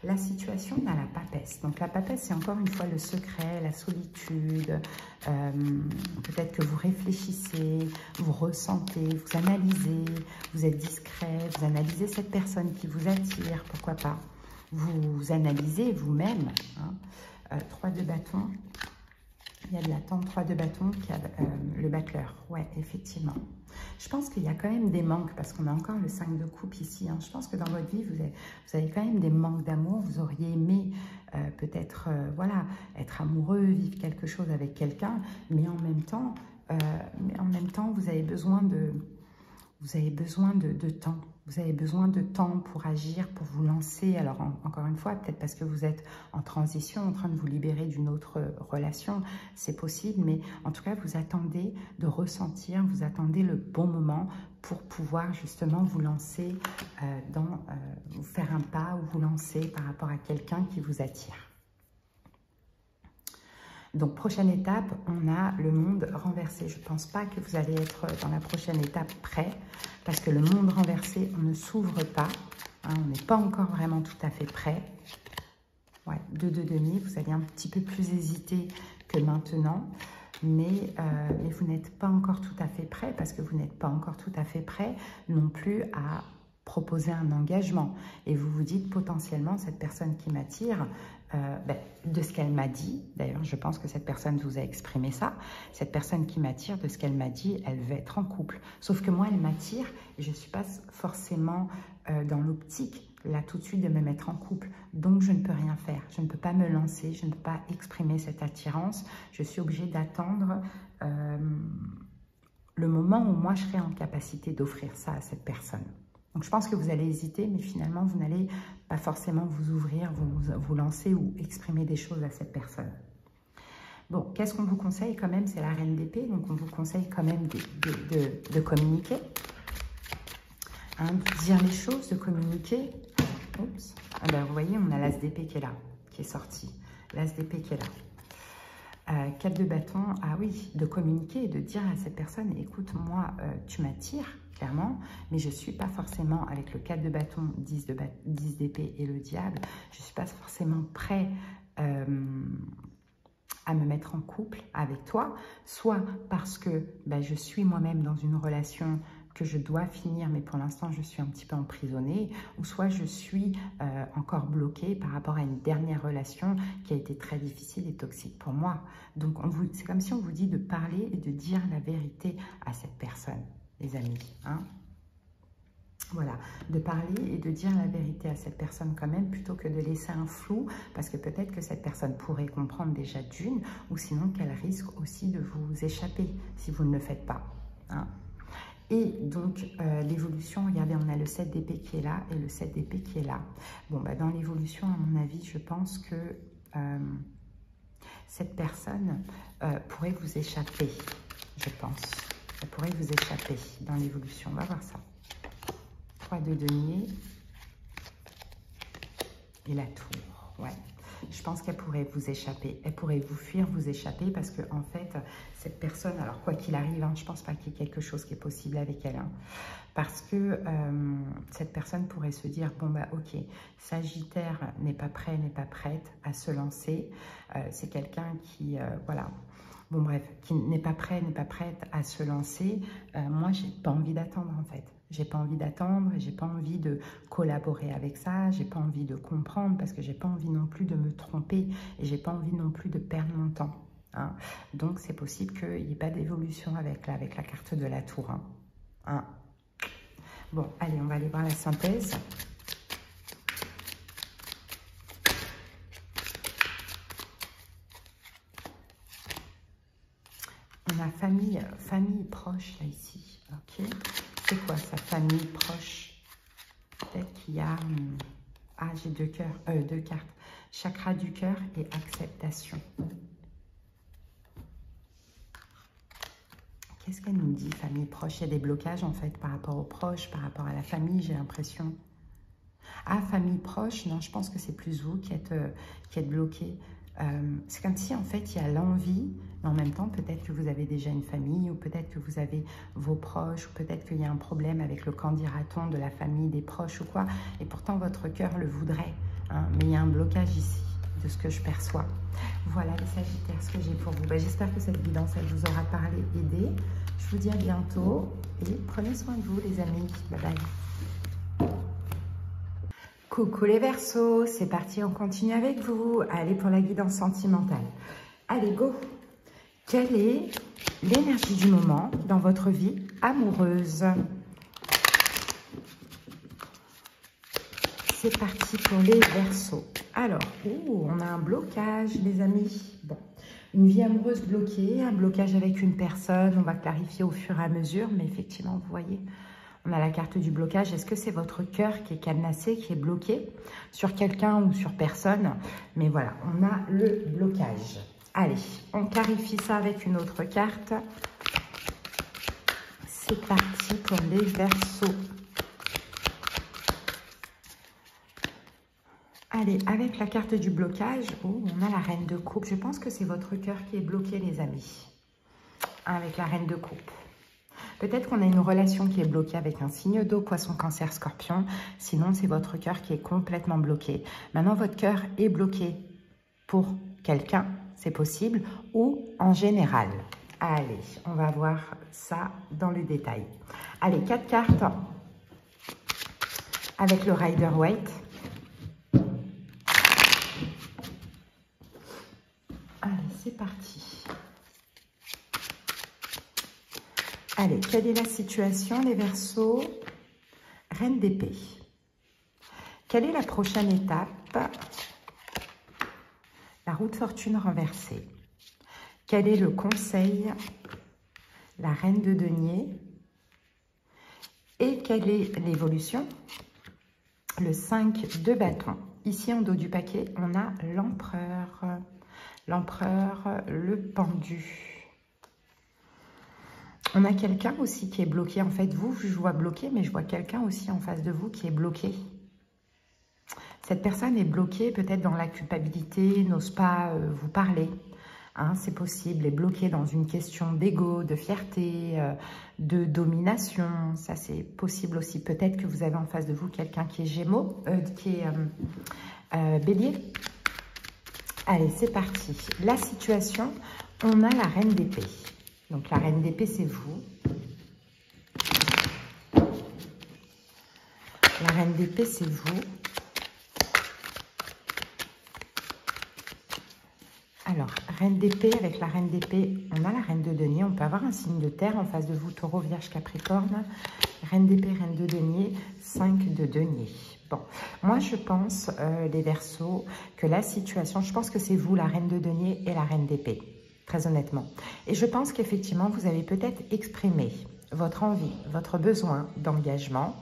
La situation, on a la papesse. Donc, la papesse, c'est encore une fois le secret, la solitude. Peut-être que vous réfléchissez, vous ressentez, vous analysez, vous êtes discret, vous analysez cette personne qui vous attire, pourquoi pas. Vous analysez vous-même. Hein. 3 de bâton. Il y a de la tente 3 de bâton qui a le battleur. Ouais, effectivement. Je pense qu'il y a quand même des manques parce qu'on a encore le 5 de coupe ici. Hein. Je pense que dans votre vie, vous avez quand même des manques d'amour. Vous auriez aimé peut-être voilà, être amoureux, vivre quelque chose avec quelqu'un. Mais en même temps, vous avez besoin de... temps. Vous avez besoin de temps pour agir, pour vous lancer. Alors, encore une fois, peut-être parce que vous êtes en transition, en train de vous libérer d'une autre relation. C'est possible, mais en tout cas, vous attendez de ressentir, vous attendez le bon moment pour pouvoir justement vous lancer vous faire un pas ou vous lancer par rapport à quelqu'un qui vous attire. Donc, prochaine étape, on a le monde renversé. Je ne pense pas que vous allez être dans la prochaine étape prêt, parce que le monde renversé, on ne s'ouvre pas. Hein, on n'est pas encore vraiment tout à fait prêt. Ouais, 2 de denier, vous allez un petit peu plus hésiter que maintenant, mais vous n'êtes pas encore tout à fait prêt, parce que vous n'êtes pas encore tout à fait prêt non plus à proposer un engagement. Et vous vous dites potentiellement, cette personne qui m'attire, de ce qu'elle m'a dit, d'ailleurs je pense que cette personne vous a exprimé ça, cette personne qui m'attire, de ce qu'elle m'a dit, elle veut être en couple. Sauf que moi, elle m'attire et je ne suis pas forcément dans l'optique, là tout de suite, de me mettre en couple. Donc je ne peux rien faire, je ne peux pas me lancer, je ne peux pas exprimer cette attirance. Je suis obligée d'attendre le moment où moi je serai en capacité d'offrir ça à cette personne. Donc, je pense que vous allez hésiter, mais finalement, vous n'allez pas forcément vous ouvrir, vous lancer ou exprimer des choses à cette personne. Bon, qu'est-ce qu'on vous conseille quand même? C'est la reine d'épée, donc on vous conseille quand même de communiquer, hein, de dire les choses, de communiquer. Oups. Ah ben, vous voyez, on a l'as d'épée qui est là, qui est sorti. L'as d'épée qui est là. 4 de bâton, ah oui, de communiquer et de dire à cette personne, écoute, moi, tu m'attires, clairement, mais je ne suis pas forcément, avec le 4 de bâton, 10 d'épée et le diable, je ne suis pas forcément prêt à me mettre en couple avec toi, soit parce que je suis moi-même dans une relation que je dois finir, mais pour l'instant, je suis un petit peu emprisonnée, ou soit je suis encore bloquée par rapport à une dernière relation qui a été très difficile et toxique pour moi. Donc, c'est comme si on vous dit de parler et de dire la vérité à cette personne, les amis. Hein? Voilà, de parler et de dire la vérité à cette personne quand même, plutôt que de laisser un flou, parce que peut-être que cette personne pourrait comprendre déjà d'une, ou sinon qu'elle risque aussi de vous échapper si vous ne le faites pas. Hein? Et donc, l'évolution, regardez, on a le 7 d'épée qui est là et le 7 d'épée qui est là. Bon, dans l'évolution, à mon avis, je pense que cette personne pourrait vous échapper, je pense. Elle pourrait vous échapper dans l'évolution. On va voir ça. 3 de denier et la tour. Ouais. je pense qu'elle pourrait vous échapper. Elle pourrait vous fuir, vous échapper, parce que en fait, cette personne, alors quoi qu'il arrive, hein, je ne pense pas qu'il y ait quelque chose qui est possible avec elle. Hein, parce que cette personne pourrait se dire, bon bah ok, Sagittaire n'est pas prêt, n'est pas prête à se lancer. C'est quelqu'un qui, voilà, bon bref, qui n'est pas prêt, n'est pas prête à se lancer. Moi, j'ai pas envie d'attendre en fait. J'ai pas envie d'attendre, j'ai pas envie de collaborer avec ça, j'ai pas envie de comprendre parce que j'ai pas envie non plus de me tromper et j'ai pas envie non plus de perdre mon temps. Hein. Donc, c'est possible qu'il n'y ait pas d'évolution avec la carte de la tour. Hein. Hein. Bon, allez, on va aller voir la synthèse. On a famille proche, là, ici. Ok. C'est quoi, sa famille proche? Peut-être qu'il y a... Ah, j'ai deux cartes. Chakra du cœur et acceptation. Qu'est-ce qu'elle nous dit, famille proche? Il y a des blocages, en fait, par rapport aux proches, par rapport à la famille, j'ai l'impression. Ah, famille proche, non, je pense que c'est plus vous qui êtes bloqué. C'est comme si, en fait, il y a l'envie, mais en même temps, peut-être que vous avez déjà une famille, ou peut-être que vous avez vos proches, ou peut-être qu'il y a un problème avec le qu'en dira-t-on de la famille, des proches ou quoi, et pourtant, votre cœur le voudrait. Hein, mais il y a un blocage ici, de ce que je perçois. Voilà, les Sagittaires, ce que j'ai pour vous. J'espère que cette guidance, elle vous aura parlé, aidé. Je vous dis à bientôt, et prenez soin de vous, les amis. Bye bye. Coucou les Verseaux, c'est parti, on continue avec vous. Allez pour la guidance sentimentale. Allez, go. Quelle est l'énergie du moment dans votre vie amoureuse? C'est parti pour les Verseaux. Alors, on a un blocage, les amis. Bon, une vie amoureuse bloquée, un blocage avec une personne. On va clarifier au fur et à mesure, mais effectivement, vous voyez... On a la carte du blocage. Est-ce que c'est votre cœur qui est cadenassé, qui est bloqué sur quelqu'un ou sur personne? Mais voilà, on a le blocage. Allez, on clarifie ça avec une autre carte. C'est parti pour les Verseaux. Allez, avec la carte du blocage, on a la reine de coupe. Je pense que c'est votre cœur qui est bloqué, les amis. Avec la reine de coupe. Peut-être qu'on a une relation qui est bloquée avec un signe d'eau, poisson, cancer, scorpion. Sinon, c'est votre cœur qui est complètement bloqué. Maintenant, votre cœur est bloqué pour quelqu'un, c'est possible, ou en général. Allez, on va voir ça dans le détail. Allez, 4 cartes avec le Rider-Waite. Allez, c'est parti. Allez, quelle est la situation, les Verseaux? Reine d'épée. Quelle est la prochaine étape? La roue de fortune renversée. Quel est le conseil? La reine de denier. Et quelle est l'évolution? Le 5 de bâton. Ici, en dos du paquet, on a l'empereur. L'empereur, le pendu. On a quelqu'un aussi qui est bloqué. En fait, vous, je vois bloqué, mais je vois quelqu'un aussi en face de vous qui est bloqué. Cette personne est bloquée peut-être dans la culpabilité, n'ose pas vous parler. Hein, c'est possible, est bloquée dans une question d'ego, de fierté, de domination. Ça, c'est possible aussi. Peut-être que vous avez en face de vous quelqu'un qui est Gémeaux, qui est Bélier. Allez, c'est parti. La situation, on a la reine d'épée. Donc, la reine d'épée, c'est vous. La reine d'épée, c'est vous. Alors, reine d'épée, avec la reine d'épée, on a la reine de denier. On peut avoir un signe de terre en face de vous, taureau, vierge, capricorne. Reine d'épée, reine de denier, 5 de denier. Bon, moi, je pense, les Verseaux, que la situation, je pense que c'est vous, la reine de denier et la reine d'épée. Très honnêtement. Et je pense qu'effectivement, vous avez peut-être exprimé votre envie, votre besoin d'engagement,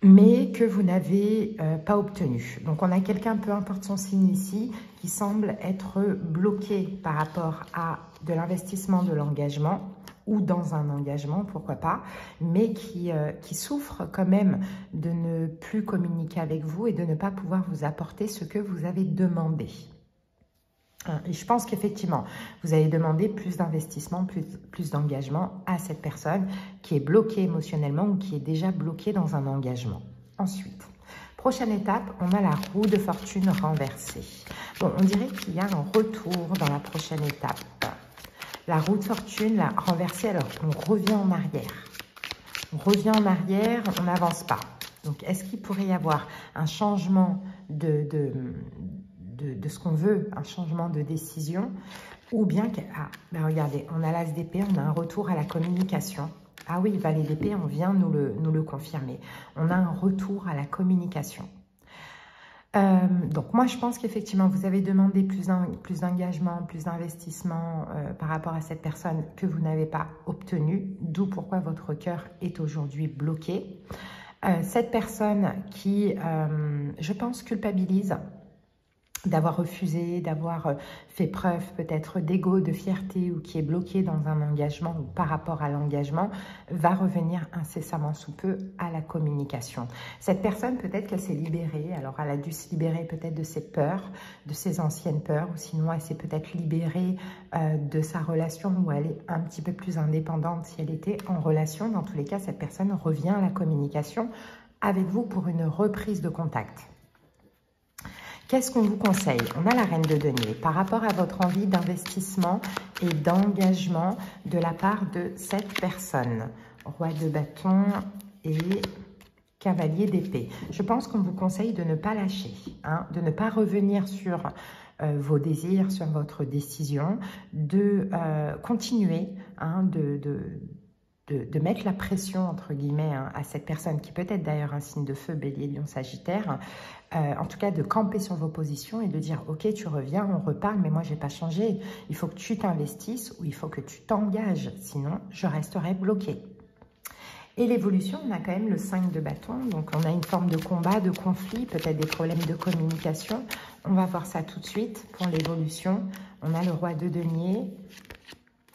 mais que vous n'avez pas obtenu. Donc, on a quelqu'un, peu importe son signe ici, qui semble être bloqué par rapport à de l'investissement, de l'engagement, ou dans un engagement, pourquoi pas, mais qui souffre quand même de ne plus communiquer avec vous et de ne pas pouvoir vous apporter ce que vous avez demandé. Et je pense qu'effectivement, vous avez demandé plus d'investissement, plus d'engagement à cette personne qui est bloquée émotionnellement ou qui est déjà bloquée dans un engagement. Ensuite, prochaine étape, on a la roue de fortune renversée. Bon, on dirait qu'il y a un retour dans la prochaine étape. La roue de fortune, la renversée, alors on revient en arrière. On revient en arrière, on n'avance pas. Donc, est-ce qu'il pourrait y avoir un changement de ce qu'on veut, un changement de décision, ou bien que, ben regardez, on a l'as d'épée, on a un retour à la communication. Ah oui, valet d'épée, on vient nous le confirmer. On a un retour à la communication. Donc moi, je pense qu'effectivement, vous avez demandé plus d'engagement, plus d'investissement par rapport à cette personne que vous n'avez pas obtenu, d'où pourquoi votre cœur est aujourd'hui bloqué. Cette personne qui, je pense, culpabilise d'avoir refusé, d'avoir fait preuve peut-être d'ego, de fierté ou qui est bloqué dans un engagement ou par rapport à l'engagement, va revenir incessamment sous peu à la communication. Cette personne, peut-être qu'elle s'est libérée, alors elle a dû se libérer peut-être de ses peurs, de ses anciennes peurs, ou sinon elle s'est peut-être libérée de sa relation où elle est un petit peu plus indépendante si elle était en relation. Dans tous les cas, cette personne revient à la communication avec vous pour une reprise de contact. Qu'est-ce qu'on vous conseille? On a la reine de denier. Par rapport à votre envie d'investissement et d'engagement de la part de cette personne. Roi de bâton et cavalier d'épée. Je pense qu'on vous conseille de ne pas lâcher, hein, de ne pas revenir sur vos désirs, sur votre décision, de continuer, hein, de mettre la pression, entre guillemets, hein, à cette personne qui peut être d'ailleurs un signe de feu, bélier, lion, sagittaire, en tout cas de camper sur vos positions et de dire « Ok, tu reviens, on reparle, mais moi, je n'ai pas changé. Il faut que tu t'investisses ou il faut que tu t'engages, sinon je resterai bloqué. » Et l'évolution, on a quand même le 5 de bâton, donc on a une forme de combat, de conflit, peut-être des problèmes de communication. On va voir ça tout de suite pour l'évolution. On a le roi de denier.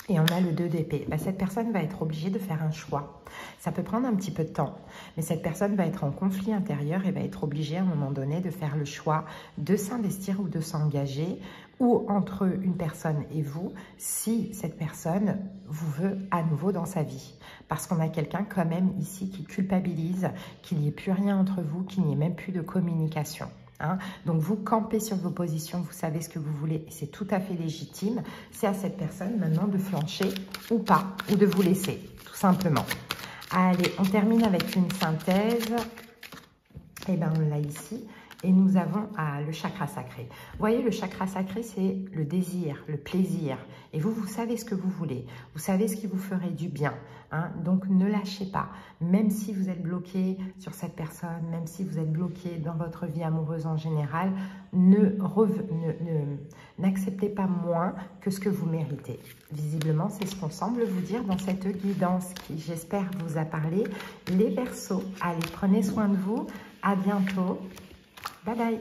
Et on a le 2 d'épée. Ben, cette personne va être obligée de faire un choix. Ça peut prendre un petit peu de temps, mais cette personne va être en conflit intérieur et va être obligée à un moment donné de faire le choix de s'investir ou de s'engager, ou entre une personne et vous, si cette personne vous veut à nouveau dans sa vie. Parce qu'on a quelqu'un quand même ici qui culpabilise, qu'il n'y ait plus rien entre vous, qu'il n'y ait même plus de communication. Hein. Donc, vous campez sur vos positions, vous savez ce que vous voulez, et c'est tout à fait légitime. C'est à cette personne maintenant de flancher ou pas, ou de vous laisser, tout simplement. Allez, on termine avec une synthèse. Et bien, on l'a ici. Et nous avons le chakra sacré. Vous voyez, le chakra sacré, c'est le désir, le plaisir. Et vous, vous savez ce que vous voulez. Vous savez ce qui vous ferait du bien. Hein? Donc, ne lâchez pas. Même si vous êtes bloqué sur cette personne, même si vous êtes bloqué dans votre vie amoureuse en général, n'acceptez pas moins que ce que vous méritez. Visiblement, c'est ce qu'on semble vous dire dans cette guidance qui, j'espère, vous a parlé. Les Verseaux, allez, prenez soin de vous. À bientôt. Bye bye.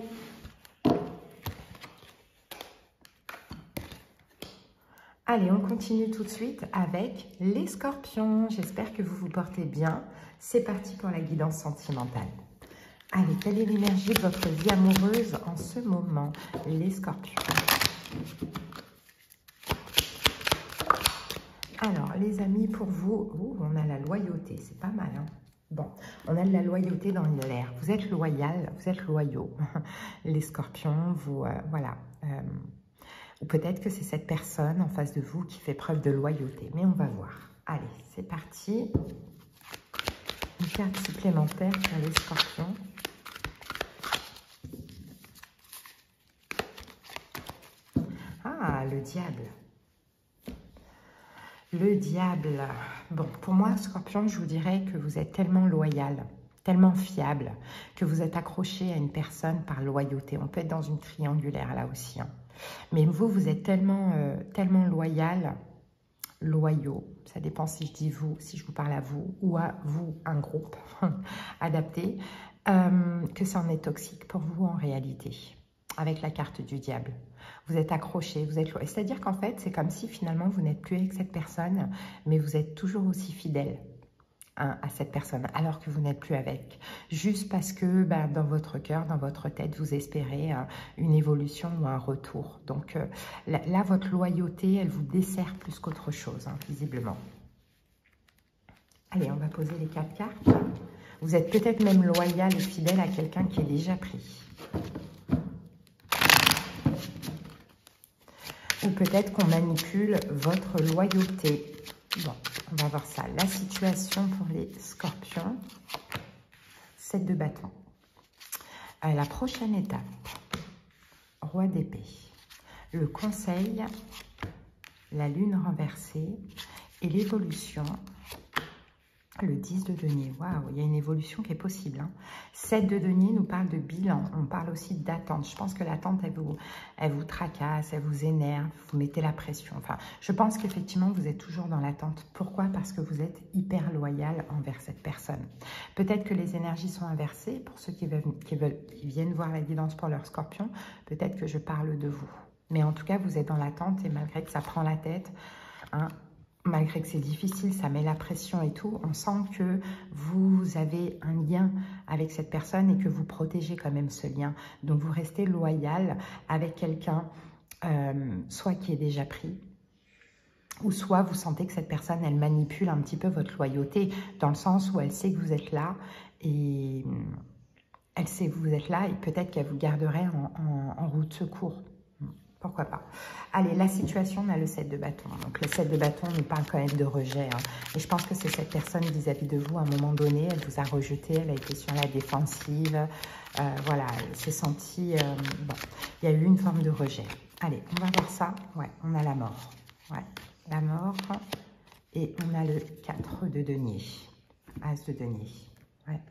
Allez, on continue tout de suite avec les scorpions. J'espère que vous vous portez bien. C'est parti pour la guidance sentimentale. Allez, quelle est l'énergie de votre vie amoureuse en ce moment, les scorpions? Alors, les amis, pour vous, on a la loyauté. C'est pas mal, hein? Bon, on a de la loyauté dans l'air. Vous êtes loyal, vous êtes loyaux. Les scorpions, vous, voilà. Ou peut-être que c'est cette personne en face de vous qui fait preuve de loyauté. Mais on va voir. Allez, c'est parti. Une carte supplémentaire pour les scorpions. Ah, le diable. Le diable. Bon, pour moi, Scorpion, je vous dirais que vous êtes tellement loyal, tellement fiable, que vous êtes accroché à une personne par loyauté. On peut être dans une triangulaire là aussi. Hein. Mais vous, vous êtes tellement, tellement loyal, loyaux. Ça dépend si je dis vous, si je vous parle à vous ou à vous, un groupe adapté, que ça en est toxique pour vous en réalité. avec la carte du diable. Vous êtes accroché, vous êtes... C'est-à-dire qu'en fait, c'est comme si finalement vous n'êtes plus avec cette personne, mais vous êtes toujours aussi fidèle à cette personne, alors que vous n'êtes plus avec. Juste parce que dans votre cœur, dans votre tête, vous espérez une évolution ou un retour. Donc là, votre loyauté, elle vous dessert plus qu'autre chose, hein, visiblement. Allez, on va poser les 4 cartes. Vous êtes peut-être même loyal et fidèle à quelqu'un qui est déjà pris. Ou peut-être qu'on manipule votre loyauté. Bon, on va voir ça. La situation pour les scorpions. 7 de bâton. La prochaine étape. Roi d'épée. Le conseil, la lune renversée et l'évolution. Le 10 de denier, waouh, il y a une évolution qui est possible. Hein. 7 de denier nous parle de bilan, on parle aussi d'attente. Je pense que l'attente, elle vous tracasse, elle vous énerve, vous mettez la pression. Enfin, je pense qu'effectivement, vous êtes toujours dans l'attente. Pourquoi? Parce que vous êtes hyper loyal envers cette personne. Peut-être que les énergies sont inversées. Pour ceux qui viennent voir la guidance pour leur scorpion, peut-être que je parle de vous. Mais en tout cas, vous êtes dans l'attente et malgré que ça prend la tête, hein, malgré que c'est difficile, ça met la pression et tout, on sent que vous avez un lien avec cette personne et que vous protégez quand même ce lien. Donc, vous restez loyal avec quelqu'un, soit qui est déjà pris, ou soit vous sentez que cette personne, elle manipule un petit peu votre loyauté, dans le sens où elle sait que vous êtes là et elle sait que vous êtes là et peut-être qu'elle vous garderait en roue de secours. Pourquoi pas? Allez, la situation, on a le 7 de bâton. Donc, le 7 de bâton nous parle quand même de rejet. Hein. Et je pense que c'est cette personne vis-à-vis de vous, à un moment donné, elle vous a rejeté, elle a été sur la défensive. Voilà, elle s'est sentie... bon, il y a eu une forme de rejet. Allez, on va voir ça. Ouais, on a la mort. Ouais, la mort. Et on a le 4 de denier. As de denier. Ouais.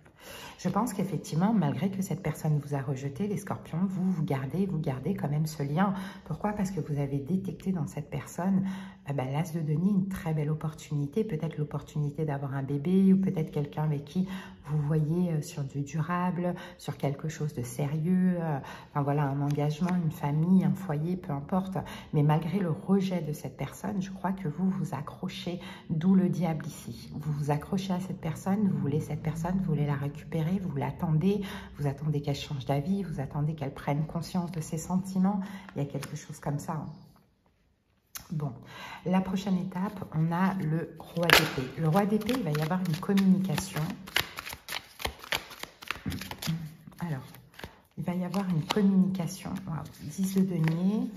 Je pense qu'effectivement, malgré que cette personne vous a rejeté, les scorpions, vous gardez quand même ce lien. Pourquoi? Parce que vous avez détecté dans cette personne, l'as de denier, une très belle opportunité. Peut-être l'opportunité d'avoir un bébé ou peut-être quelqu'un avec qui vous voyez sur du durable, sur quelque chose de sérieux. Enfin voilà, un engagement, une famille, un foyer, peu importe. Mais malgré le rejet de cette personne, je crois que vous vous accrochez, d'où le diable ici. Vous vous accrochez à cette personne, vous voulez cette personne, vous voulez la récupérer, vous l'attendez, vous attendez qu'elle change d'avis, vous attendez qu'elle prenne conscience de ses sentiments. Il y a quelque chose comme ça. Hein. Bon, la prochaine étape, on a le roi d'épée. Le roi d'épée, il va y avoir une communication. Alors, il va y avoir une communication. Wow, 10 de denier.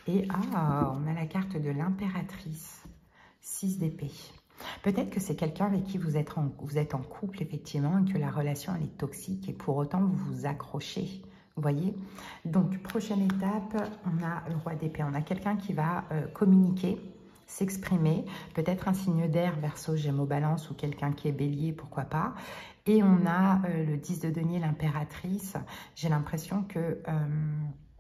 Et on a la carte de l'impératrice. 6 d'épée. Peut-être que c'est quelqu'un avec qui vous êtes en couple, effectivement, et que la relation, elle est toxique, et pour autant, vous vous accrochez. Vous voyez? Donc, prochaine étape, on a le roi d'épée. On a quelqu'un qui va communiquer, s'exprimer, peut-être un signe d'air, Verseau, Gémeaux, Balance, ou quelqu'un qui est bélier, pourquoi pas. Et on a le 10 de denier, l'impératrice. J'ai l'impression que...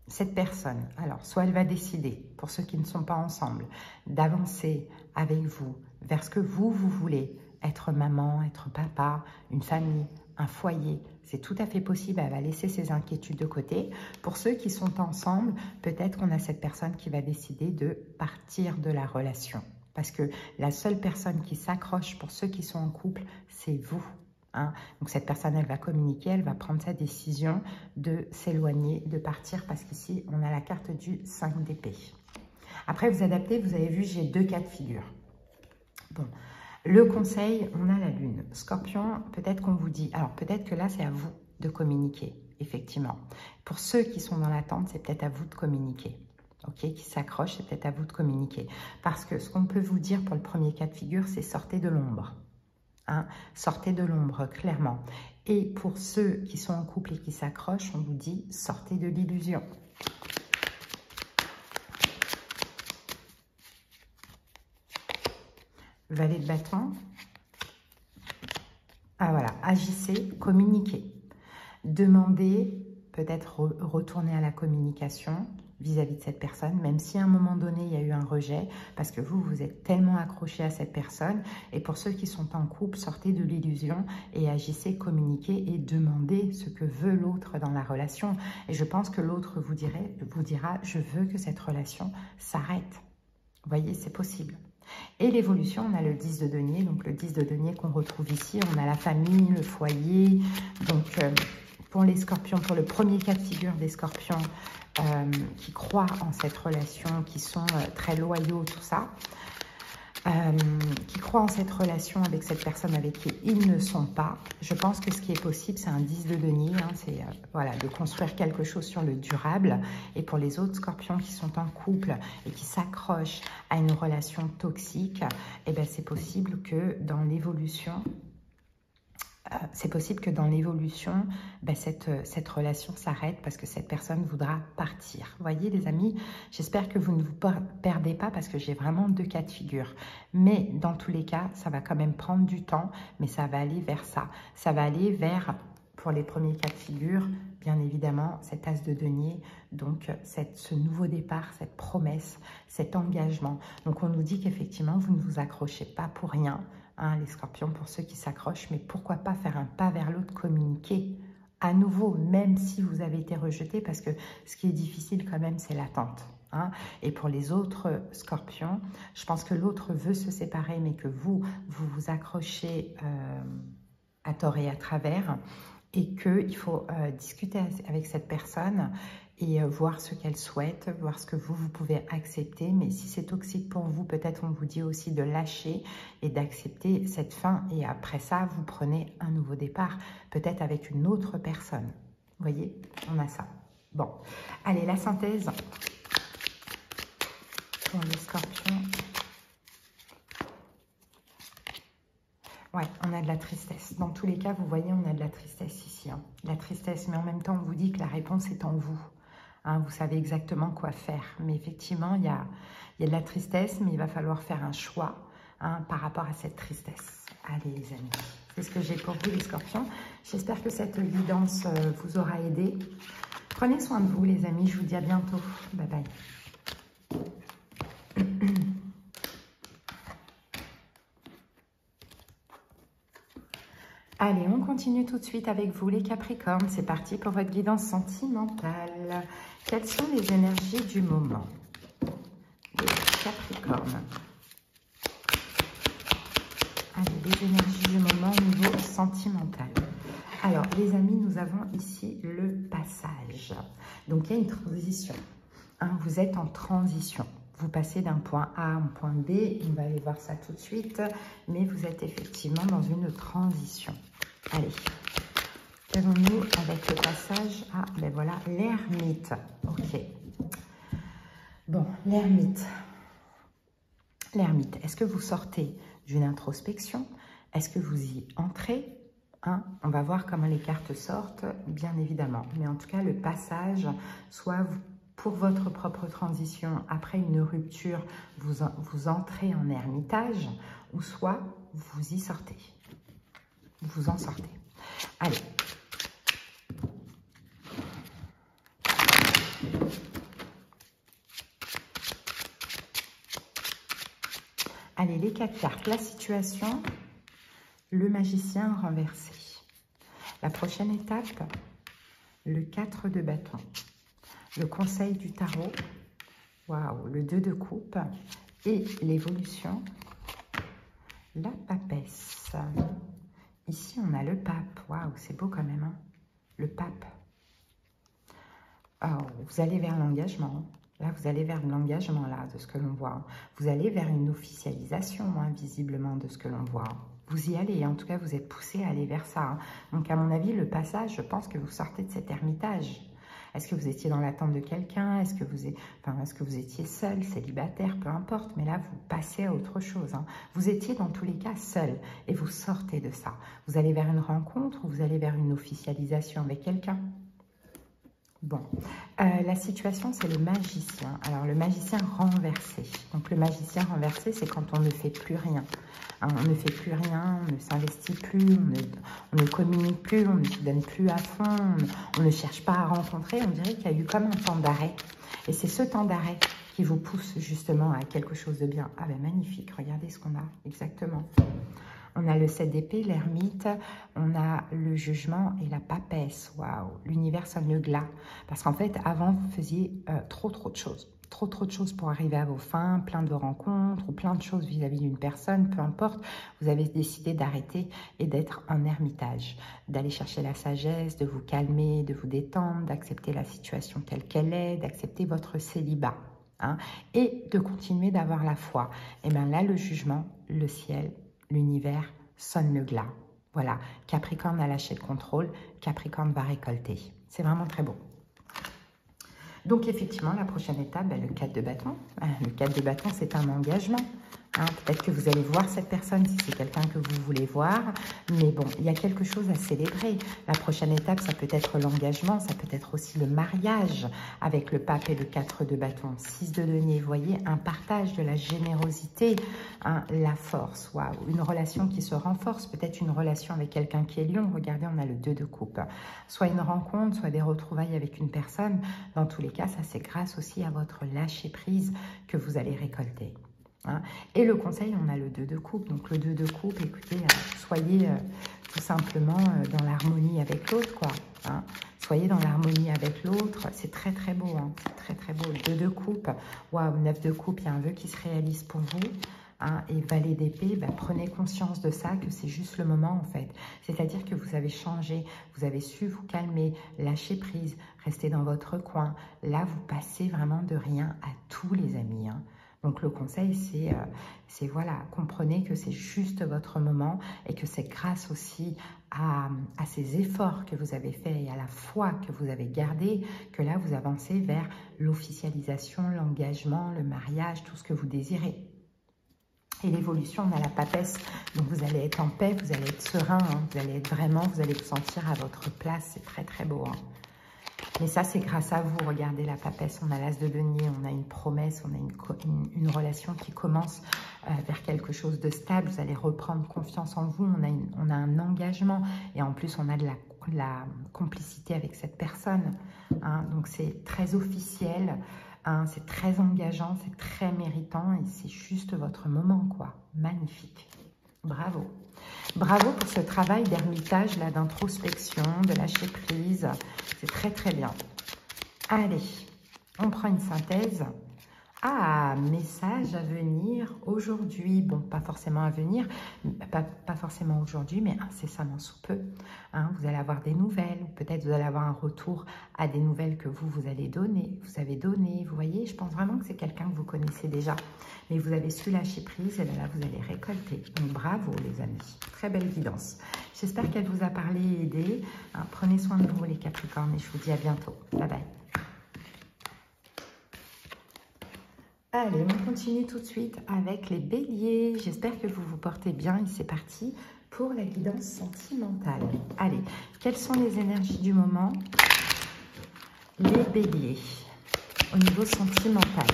cette personne, alors, soit elle va décider, pour ceux qui ne sont pas ensemble, d'avancer avec vous vers ce que vous voulez, être maman, être papa, une famille, un foyer, c'est tout à fait possible, elle va laisser ses inquiétudes de côté. Pour ceux qui sont ensemble, peut-être qu'on a cette personne qui va décider de partir de la relation. Parce que la seule personne qui s'accroche pour ceux qui sont en couple, c'est vous. Hein. Donc cette personne, elle va communiquer, elle va prendre sa décision de s'éloigner, de partir, parce qu'ici, on a la carte du 5 d'épée. Après, vous adaptez, vous avez vu, j'ai 2 cas de figure. Bon, le conseil, on a la lune. Scorpion, peut-être qu'on vous dit, alors peut-être que là, c'est à vous de communiquer, effectivement. Pour ceux qui sont dans l'attente, c'est peut-être à vous de communiquer. Ok, qui s'accrochent, c'est peut-être à vous de communiquer. Parce que ce qu'on peut vous dire pour le premier cas de figure, c'est sortez de l'ombre. Hein, sortez de l'ombre, clairement. Et pour ceux qui sont en couple et qui s'accrochent, on vous dit sortez de l'illusion. Valet de bâton. Ah voilà, agissez, communiquez. Demandez, peut-être retourner à la communication. vis-à-vis de cette personne, même si à un moment donné, il y a eu un rejet, parce que vous, vous êtes tellement accroché à cette personne. Et pour ceux qui sont en couple, sortez de l'illusion et agissez, communiquez et demandez ce que veut l'autre dans la relation. Et je pense que l'autre vous dira, je veux que cette relation s'arrête. Vous voyez, c'est possible. Et l'évolution, on a le 10 de denier, donc le 10 de denier qu'on retrouve ici, on a la famille, le foyer. Donc pour les scorpions, pour le premier cas de figure des scorpions qui croient en cette relation, qui sont très loyaux, tout ça, qui croient en cette relation avec cette personne avec qui ils ne sont pas, je pense que ce qui est possible, c'est un 10 de denier, hein, c'est voilà, de construire quelque chose sur le durable. Et pour les autres scorpions qui sont en couple et qui s'accrochent à une relation toxique, eh ben, c'est possible que dans l'évolution, ben cette relation s'arrête parce que cette personne voudra partir. Vous voyez les amis, j'espère que vous ne vous perdez pas parce que j'ai vraiment deux cas de figure. Mais dans tous les cas, ça va quand même prendre du temps, mais ça va aller vers ça. Ça va aller vers, pour les premiers cas de figure, bien évidemment, cet as de denier, donc ce nouveau départ, cette promesse, cet engagement. Donc on nous dit qu'effectivement, vous ne vous accrochez pas pour rien. Hein, les scorpions, pour ceux qui s'accrochent, mais pourquoi pas faire un pas vers l'autre, communiquer à nouveau, même si vous avez été rejeté, parce que ce qui est difficile quand même, c'est l'attente. Hein. Et pour les autres scorpions, je pense que l'autre veut se séparer, mais que vous vous accrochez à tort et à travers, et qu'il faut discuter avec cette personne et voir ce qu'elle souhaite, voir ce que vous pouvez accepter. Mais si c'est toxique pour vous, peut-être on vous dit aussi de lâcher et d'accepter cette fin. Et après ça, vous prenez un nouveau départ, peut-être avec une autre personne. Vous voyez, on a ça. Bon, allez, la synthèse pour les scorpions. Ouais, on a de la tristesse. Dans tous les cas, vous voyez, on a de la tristesse ici. Hein. La tristesse, mais en même temps, on vous dit que la réponse est en vous. Hein, vous savez exactement quoi faire. Mais effectivement, il y a de la tristesse, mais il va falloir faire un choix par rapport à cette tristesse. Allez, les amis, c'est ce que j'ai pour vous, les scorpions. J'espère que cette guidance vous aura aidé. Prenez soin de vous, les amis. Je vous dis à bientôt. Bye bye. Allez, on continue tout de suite avec vous, les Capricornes. C'est parti pour votre guidance sentimentale. Quelles sont les énergies du moment? Les Capricornes. Allez, les énergies du moment au niveau sentimental. Alors, les amis, nous avons ici le passage. Donc, il y a une transition. Hein, vous êtes en transition. Vous passez d'un point A à un point B, on va aller voir ça tout de suite, mais vous êtes effectivement dans une transition. Allez, qu'avons-nous avec le passage? Ah, ben voilà, l'ermite. Ok. Bon, l'ermite. L'ermite, est-ce que vous sortez d'une introspection? Est-ce que vous y entrez? Hein, on va voir comment les cartes sortent, bien évidemment. Mais en tout cas, le passage, soit vous, pour votre propre transition, après une rupture, vous entrez en ermitage, ou soit vous y sortez. Vous en sortez. Allez. Allez, les 4 cartes. La situation, le magicien renversé. La prochaine étape, le 4 de bâton. Le conseil du tarot, waouh, le 2 de coupe et l'évolution, la papesse. Ici, on a le pape. Waouh, c'est beau quand même, hein, le pape. Oh, vous allez vers l'engagement. Là, vous allez vers l'engagement, là, de ce que l'on voit. Vous allez vers une officialisation, hein, visiblement, de ce que l'on voit. Vous y allez, en tout cas, vous êtes poussé à aller vers ça. Hein. Donc, à mon avis, le passage, je pense que vous sortez de cet ermitage. Est-ce que vous étiez dans l'attente de quelqu'un? Est-ce que vous étiez seul, célibataire? Peu importe, mais là, vous passez à autre chose. Hein. Vous étiez dans tous les cas seul et vous sortez de ça. Vous allez vers une rencontre ou vous allez vers une officialisation avec quelqu'un? Bon, la situation, c'est le magicien. Alors, le magicien renversé. Donc, le magicien renversé, c'est quand on ne fait plus rien. Hein, on ne fait plus rien, on ne s'investit plus, on ne communique plus, on ne se donne plus à fond, on ne cherche pas à rencontrer. On dirait qu'il y a eu comme un temps d'arrêt. Et c'est ce temps d'arrêt qui vous pousse justement à quelque chose de bien. Ah ben magnifique, regardez ce qu'on a, exactement. On a le 7 d'épée, l'ermite, on a le jugement et la papesse. Waouh, l'univers sonne le glas. Parce qu'en fait, avant, vous faisiez trop de choses. Trop de choses pour arriver à vos fins, plein de rencontres ou plein de choses vis-à-vis d'une personne, peu importe. Vous avez décidé d'arrêter et d'être en ermitage, d'aller chercher la sagesse, de vous calmer, de vous détendre, d'accepter la situation telle qu'elle est, d'accepter votre célibat. Hein, et de continuer d'avoir la foi. Et bien là, le jugement, le ciel, l'univers sonne le glas. Voilà, Capricorne a lâché le contrôle, Capricorne va récolter. C'est vraiment très beau. Donc effectivement, la prochaine étape, le 4 de bâton. Le 4 de bâton, c'est un engagement. Hein, peut-être que vous allez voir cette personne si c'est quelqu'un que vous voulez voir. Mais bon, il y a quelque chose à célébrer. La prochaine étape, ça peut être l'engagement, ça peut être aussi le mariage avec le pape et le 4 de bâton. 6 de denier, vous voyez, un partage de la générosité, hein, la force. Waouh, une relation qui se renforce, peut-être une relation avec quelqu'un qui est lion. Regardez, on a le 2 de coupe. Soit une rencontre, soit des retrouvailles avec une personne. Dans tous les cas, ça c'est grâce aussi à votre lâcher-prise que vous allez récolter. Hein. Et le conseil, on a le 2 de coupe. Donc le 2 de coupe, écoutez, soyez tout simplement dans l'harmonie avec l'autre, quoi. Hein. Soyez dans l'harmonie avec l'autre. C'est très très beau, hein. C'est très beau. Le 2 de coupe, waouh, 9 de coupe, il y a un vœu qui se réalise pour vous. Hein, et valet d'épée, prenez conscience de ça, que c'est juste le moment en fait. C'est-à-dire que vous avez changé, vous avez su vous calmer, lâcher prise, rester dans votre coin. Là, vous passez vraiment de rien à tout, les amis. Hein. Donc le conseil, c'est voilà, comprenez que c'est juste votre moment et que c'est grâce aussi à ces efforts que vous avez faits et à la foi que vous avez gardée que là, vous avancez vers l'officialisation, l'engagement, le mariage, tout ce que vous désirez. Et l'évolution, on a la papesse, donc vous allez être en paix, vous allez être serein, hein, vous allez être vraiment, vous allez vous sentir à votre place, c'est très très beau. Hein. Mais ça, c'est grâce à vous. Regardez la papesse, on a l'as de denier, on a une promesse, on a une relation qui commence vers quelque chose de stable. Vous allez reprendre confiance en vous, on a un engagement et en plus, on a de la complicité avec cette personne. Hein. Donc, c'est très officiel, hein, c'est très engageant, c'est très méritant et c'est juste votre moment, quoi. Magnifique. Bravo. Bravo pour ce travail d'ermitage, là, d'introspection, de lâcher prise. C'est très, très bien. Allez, on prend une synthèse. Ah, message à venir aujourd'hui. Bon, pas forcément à venir, pas forcément aujourd'hui, mais incessamment sous peu. Hein, vous allez avoir des nouvelles, peut-être vous allez avoir un retour à des nouvelles que vous allez donner. Vous avez donné, vous voyez, je pense vraiment que c'est quelqu'un que vous connaissez déjà. Mais vous avez su lâcher prise et là, vous allez récolter. Donc, bravo les amis. Très belle guidance. J'espère qu'elle vous a parlé et aidé. Hein, prenez soin de vous les Capricornes et je vous dis à bientôt. Bye bye. Allez, on continue tout de suite avec les béliers. J'espère que vous vous portez bien et c'est parti pour la guidance sentimentale. Allez, quelles sont les énergies du moment? Les béliers, au niveau sentimental.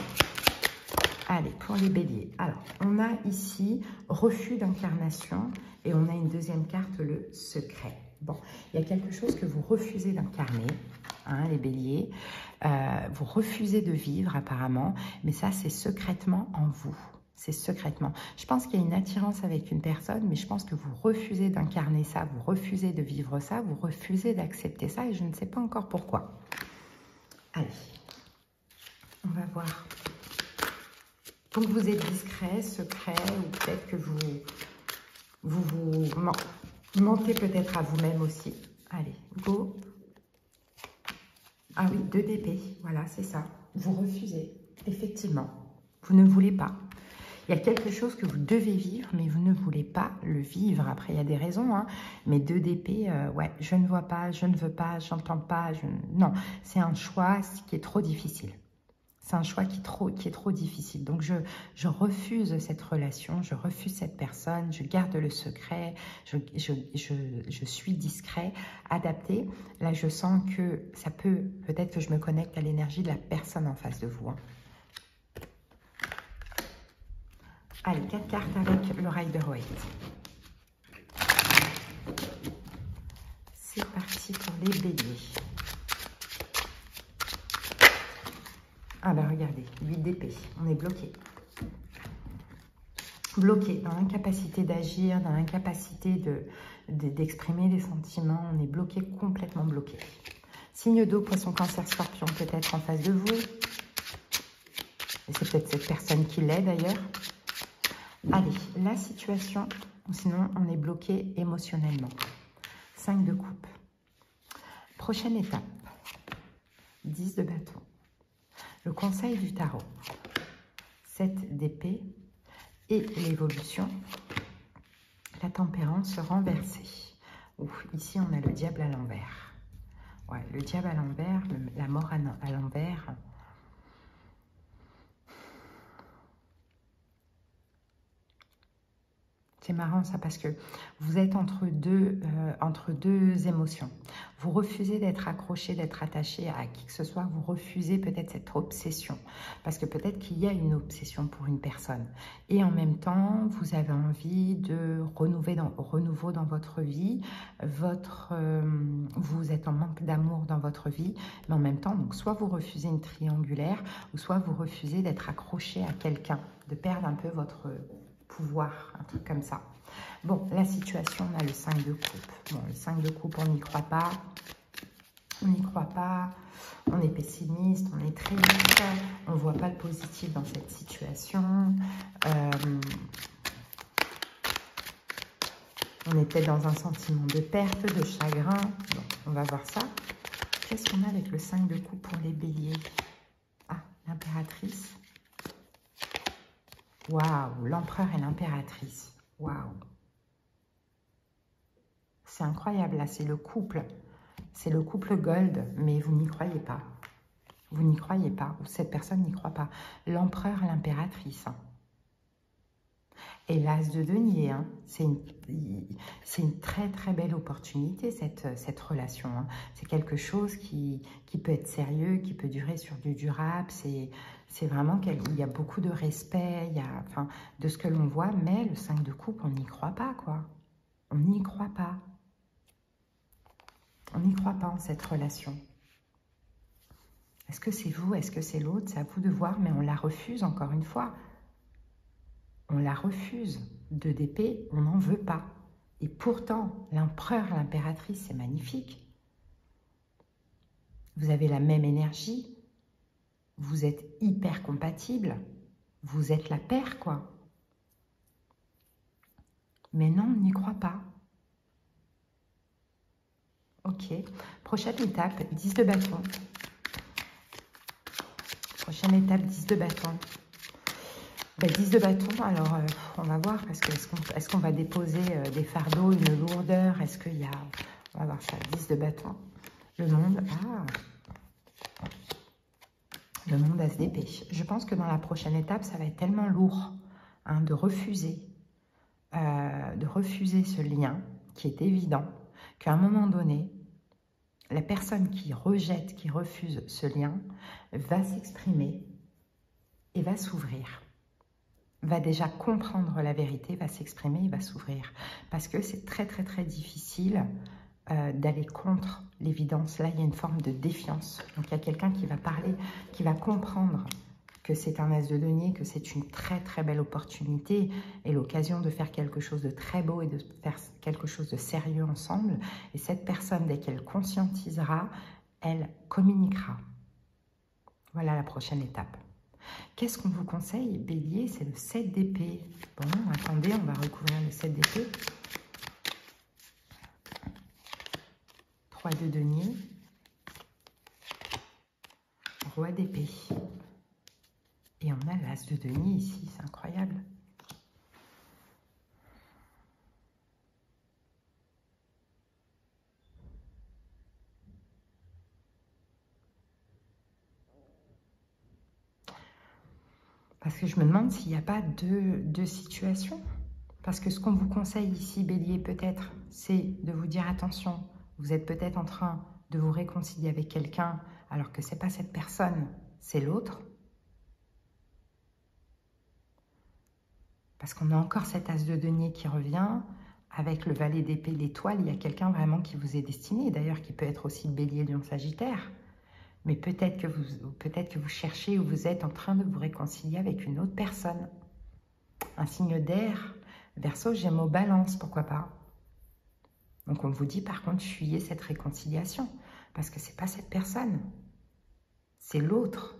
Allez, pour les béliers. Alors, on a ici refus d'incarnation et on a une deuxième carte, le secret. Bon, il y a quelque chose que vous refusez d'incarner, hein, les béliers. Vous refusez de vivre apparemment, mais ça, c'est secrètement en vous. C'est secrètement. Je pense qu'il y a une attirance avec une personne, mais je pense que vous refusez d'incarner ça, vous refusez de vivre ça, vous refusez d'accepter ça et je ne sais pas encore pourquoi. Allez, on va voir. Donc, vous êtes discret, secret, ou peut-être que vous mentez peut-être à vous-même aussi. Allez, go. Ah oui, 2 d'épée, voilà, c'est ça. Vous refusez, effectivement. Vous ne voulez pas. Il y a quelque chose que vous devez vivre, mais vous ne voulez pas le vivre. Après, il y a des raisons, hein. Mais 2 d'épée, ouais, je ne vois pas, je ne veux pas, j'entends pas. Non, c'est un choix qui est trop difficile. C'est un choix qui est trop difficile. Donc, je refuse cette relation, je refuse cette personne, je garde le secret, je suis discret, adapté. Là, je sens que ça peut-être que je me connecte à l'énergie de la personne en face de vous. Hein. Allez, 4 cartes avec le Rider-Waite. C'est parti pour les béliers. Ah ben regardez, 8 d'épée, on est bloqué. Bloqué dans l'incapacité d'agir, dans l'incapacité d'exprimer des sentiments, on est bloqué, complètement bloqué. Signe d'eau, poisson, cancer, scorpion peut-être en face de vous. Et c'est peut-être cette personne qui l'est d'ailleurs. Allez, la situation, sinon on est bloqué émotionnellement. 5 de coupe. Prochaine étape, 10 de bâton. Le conseil du tarot, 7 d'épée et l'évolution, la tempérance renversée. Ouf, ici, on a le diable à l'envers. Ouais, le diable à l'envers, la mort à l'envers. C'est marrant ça parce que vous êtes entre deux émotions. Vous refusez d'être accroché, d'être attaché à qui que ce soit. Vous refusez peut-être cette obsession. Parce que peut-être qu'il y a une obsession pour une personne. Et en même temps, vous avez envie de renouveau dans votre vie. Vous êtes en manque d'amour dans votre vie. Mais en même temps, donc, soit vous refusez une triangulaire, ou soit vous refusez d'être accroché à quelqu'un, de perdre un peu votre pouvoir, un truc comme ça. Bon, la situation, on a le 5 de coupe. Bon, le 5 de coupe, on n'y croit pas. On n'y croit pas. On est pessimiste, on est triste. On ne voit pas le positif dans cette situation. On est peut-être dans un sentiment de perte, de chagrin. Bon, on va voir ça. Qu'est-ce qu'on a avec le 5 de coupe pour les béliers? Ah, l'impératrice. Waouh, l'empereur et l'impératrice. Waouh. C'est incroyable, là, c'est le couple. C'est le couple gold, mais vous n'y croyez pas. Vous n'y croyez pas, ou cette personne n'y croit pas. L'empereur et l'impératrice. Et l'as de denier, hein. C'est une très très belle opportunité, cette relation. Hein. C'est quelque chose qui peut être sérieux, qui peut durer sur du durable. C'est vraiment il y a beaucoup de respect, enfin, de ce que l'on voit, mais le 5 de coupe, on n'y croit pas, quoi. On n'y croit pas. On n'y croit pas en cette relation. Est-ce que c'est vous? Est-ce que c'est l'autre? C'est à vous de voir, mais on la refuse encore une fois. On la refuse. 2 d'épée, on n'en veut pas. Et pourtant, l'empereur, l'impératrice, c'est magnifique. Vous avez la même énergie. Vous êtes hyper compatibles. Vous êtes la paire, quoi. Mais non, on n'y croit pas. Ok. Prochaine étape, 10 de bâton. Prochaine étape, 10 de bâton. Ben, 10 de bâton, alors on va voir, parce que est-ce qu'on va déposer des fardeaux, une lourdeur, est-ce qu'il y a... On va voir ça, 10 de bâton. Le monde, le monde as d'épée. Je pense que dans la prochaine étape, ça va être tellement lourd hein, de refuser ce lien qui est évident, qu'à un moment donné, la personne qui rejette, qui refuse ce lien, va s'exprimer et va s'ouvrir. Va déjà comprendre la vérité, va s'exprimer et va s'ouvrir. Parce que c'est très, très, très difficile d'aller contre l'évidence. Là, il y a une forme de défiance. Donc, il y a quelqu'un qui va parler, qui va comprendre que c'est un as de denier, que c'est une très, très belle opportunité et l'occasion de faire quelque chose de très beau et de faire quelque chose de sérieux ensemble. Et cette personne, dès qu'elle conscientisera, elle communiquera. Voilà la prochaine étape. Qu'est-ce qu'on vous conseille, Bélier? C'est le 7 d'épée. Bon, attendez, on va recouvrir le 7 d'épée. 3 de denier. Roi d'épée. Et on a l'as de denier ici, c'est incroyable. Parce que je me demande s'il n'y a pas deux situations. Parce que ce qu'on vous conseille ici, Bélier, peut-être, c'est de vous dire attention, vous êtes peut-être en train de vous réconcilier avec quelqu'un alors que ce n'est pas cette personne, c'est l'autre. Parce qu'on a encore cet as de denier qui revient. Avec le valet d'épée, l'étoile, il y a quelqu'un vraiment qui vous est destiné. D'ailleurs, qui peut être aussi Bélier, Lion, Sagittaire. Mais peut-être que vous cherchez ou vous êtes en train de vous réconcilier avec une autre personne. Un signe d'air. Verseau, Gémeaux, Balance, pourquoi pas. Donc on vous dit par contre, fuyez cette réconciliation. Parce que ce n'est pas cette personne. C'est l'autre.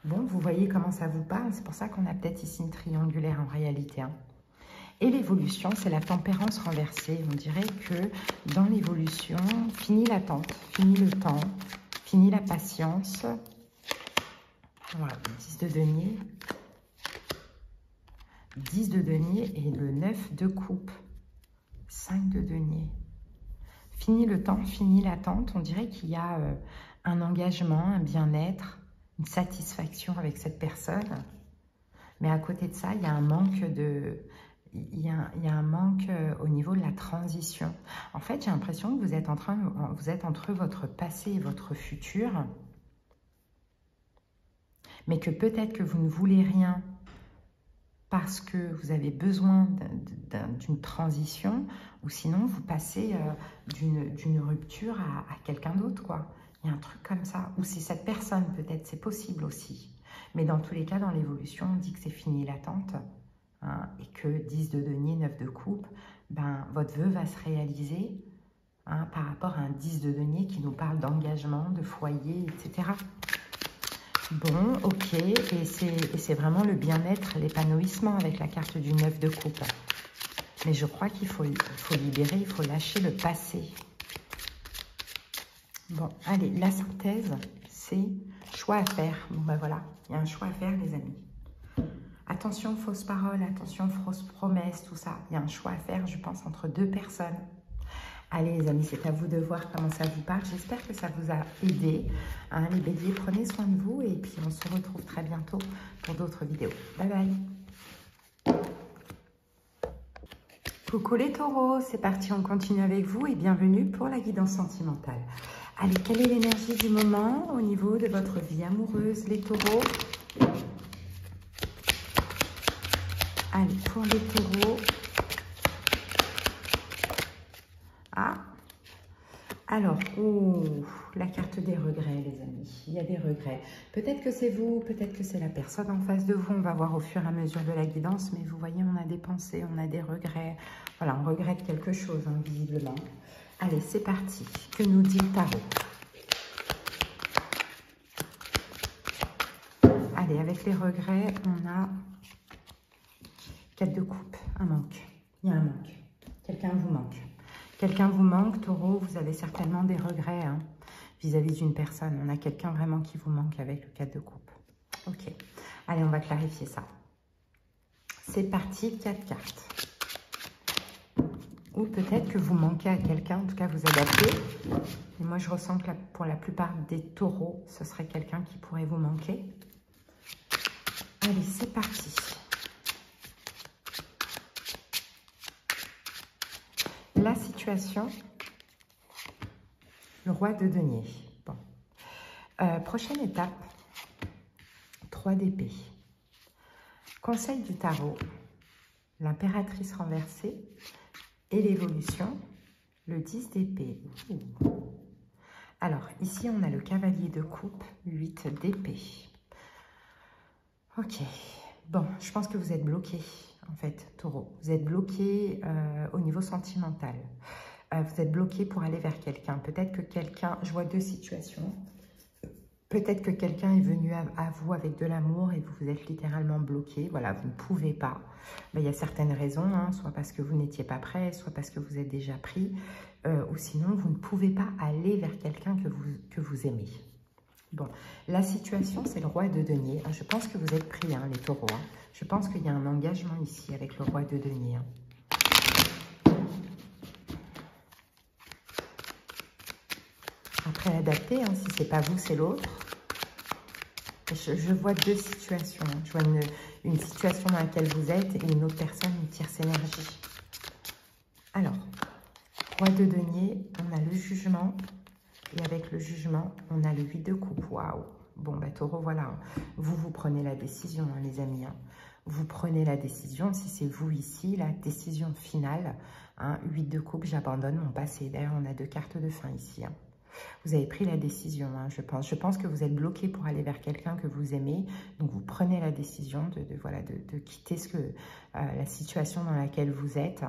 Bon, vous voyez comment ça vous parle. C'est pour ça qu'on a peut-être ici une triangulaire en réalité. Hein. Et l'évolution, c'est la tempérance renversée. On dirait que dans l'évolution, fini l'attente, fini le temps, fini la patience. Voilà, 10 de denier. 10 de denier et le 9 de coupe. 5 de denier. Fini le temps, fini l'attente. On dirait qu'il y a un engagement, un bien-être, une satisfaction avec cette personne. Mais à côté de ça, il y a un manque de... Il y a un manque au niveau de la transition. En fait, j'ai l'impression que vous êtes entre votre passé et votre futur. Mais que peut-être que vous ne voulez rien parce que vous avez besoin d'une transition, ou sinon vous passez d'une rupture à quelqu'un d'autre, quoi. Il y a un truc comme ça. Ou c'est cette personne, peut-être, c'est possible aussi. Mais dans tous les cas, dans l'évolution, on dit que c'est fini l'attente, hein, et que 10 de denier, 9 de coupe, ben, votre vœu va se réaliser, hein, par rapport à un 10 de denier qui nous parle d'engagement, de foyer, etc. Bon, ok, et c'est vraiment le bien-être, l'épanouissement avec la carte du 9 de coupe. Mais je crois qu'il faut libérer, il faut lâcher le passé. Bon, allez, la synthèse, c'est choix à faire. Bon, ben voilà, il y a un choix à faire, les amis. Attention, fausses paroles, attention, fausses promesses, tout ça. Il y a un choix à faire, je pense, entre deux personnes. Allez les amis, c'est à vous de voir comment ça vous parle. J'espère que ça vous a aidé. Hein, les béliers, prenez soin de vous et puis on se retrouve très bientôt pour d'autres vidéos. Bye bye. Coucou les taureaux, c'est parti, on continue avec vous et bienvenue pour la guidance sentimentale. Allez, quelle est l'énergie du moment au niveau de votre vie amoureuse, les taureaux? Allez, pour les taureaux... Ah, alors, oh, la carte des regrets, les amis. Il y a des regrets. Peut-être que c'est vous, peut-être que c'est la personne en face de vous. On va voir au fur et à mesure de la guidance. Mais vous voyez, on a des pensées, on a des regrets. Voilà, on regrette quelque chose, hein, visiblement. Allez, c'est parti. Que nous dit le tarot? Allez, avec les regrets, on a 4 de coupe. Un manque. Il y a un manque. Quelqu'un vous manque. Quelqu'un vous manque, taureau, vous avez certainement des regrets vis-à-vis d'une personne. On a quelqu'un vraiment qui vous manque avec le 4 de coupe. Ok, allez, on va clarifier ça. C'est parti, 4 cartes. Ou peut-être que vous manquez à quelqu'un, en tout cas vous adaptez. Et moi, je ressens que pour la plupart des taureaux, ce serait quelqu'un qui pourrait vous manquer. Allez, c'est parti. La situation, le roi de denier. Bon. Prochaine étape, 3 d'épée. Conseil du tarot, l'impératrice renversée et l'évolution, le 10 d'épée. Alors, ici, on a le cavalier de coupe, 8 d'épée. Ok. Bon, je pense que vous êtes bloqué. En fait, taureau, vous êtes bloqué au niveau sentimental. Vous êtes bloqué pour aller vers quelqu'un. Peut-être que quelqu'un, je vois 2 situations. Peut-être que quelqu'un est venu à vous avec de l'amour et vous êtes littéralement bloqué. Voilà, vous ne pouvez pas. Ben, il y a certaines raisons, hein, soit parce que vous n'étiez pas prêt, soit parce que vous êtes déjà pris, ou sinon vous ne pouvez pas aller vers quelqu'un que vous aimez. Bon, la situation, c'est le roi de denier. Je pense que vous êtes pris, hein, les taureaux. Hein. Je pense qu'il y a un engagement ici avec le roi de denier. Hein. Après, adapter, hein, si ce n'est pas vous, c'est l'autre. Je vois deux situations. Je vois une situation dans laquelle vous êtes et une autre personne qui tire cette énergie. Alors, roi de denier, on a le jugement. Et avec le jugement, on a le 8 de coupe. Waouh! Bon, bah, taureau, voilà. Vous prenez la décision, hein, les amis. Hein. Vous prenez la décision. Si c'est vous ici, la décision finale. Hein, 8 de coupe, j'abandonne mon passé. D'ailleurs, on a 2 cartes de fin ici. Hein. Vous avez pris la décision, hein, je pense. Je pense que vous êtes bloqué pour aller vers quelqu'un que vous aimez. Donc, vous prenez la décision de quitter la situation dans laquelle vous êtes.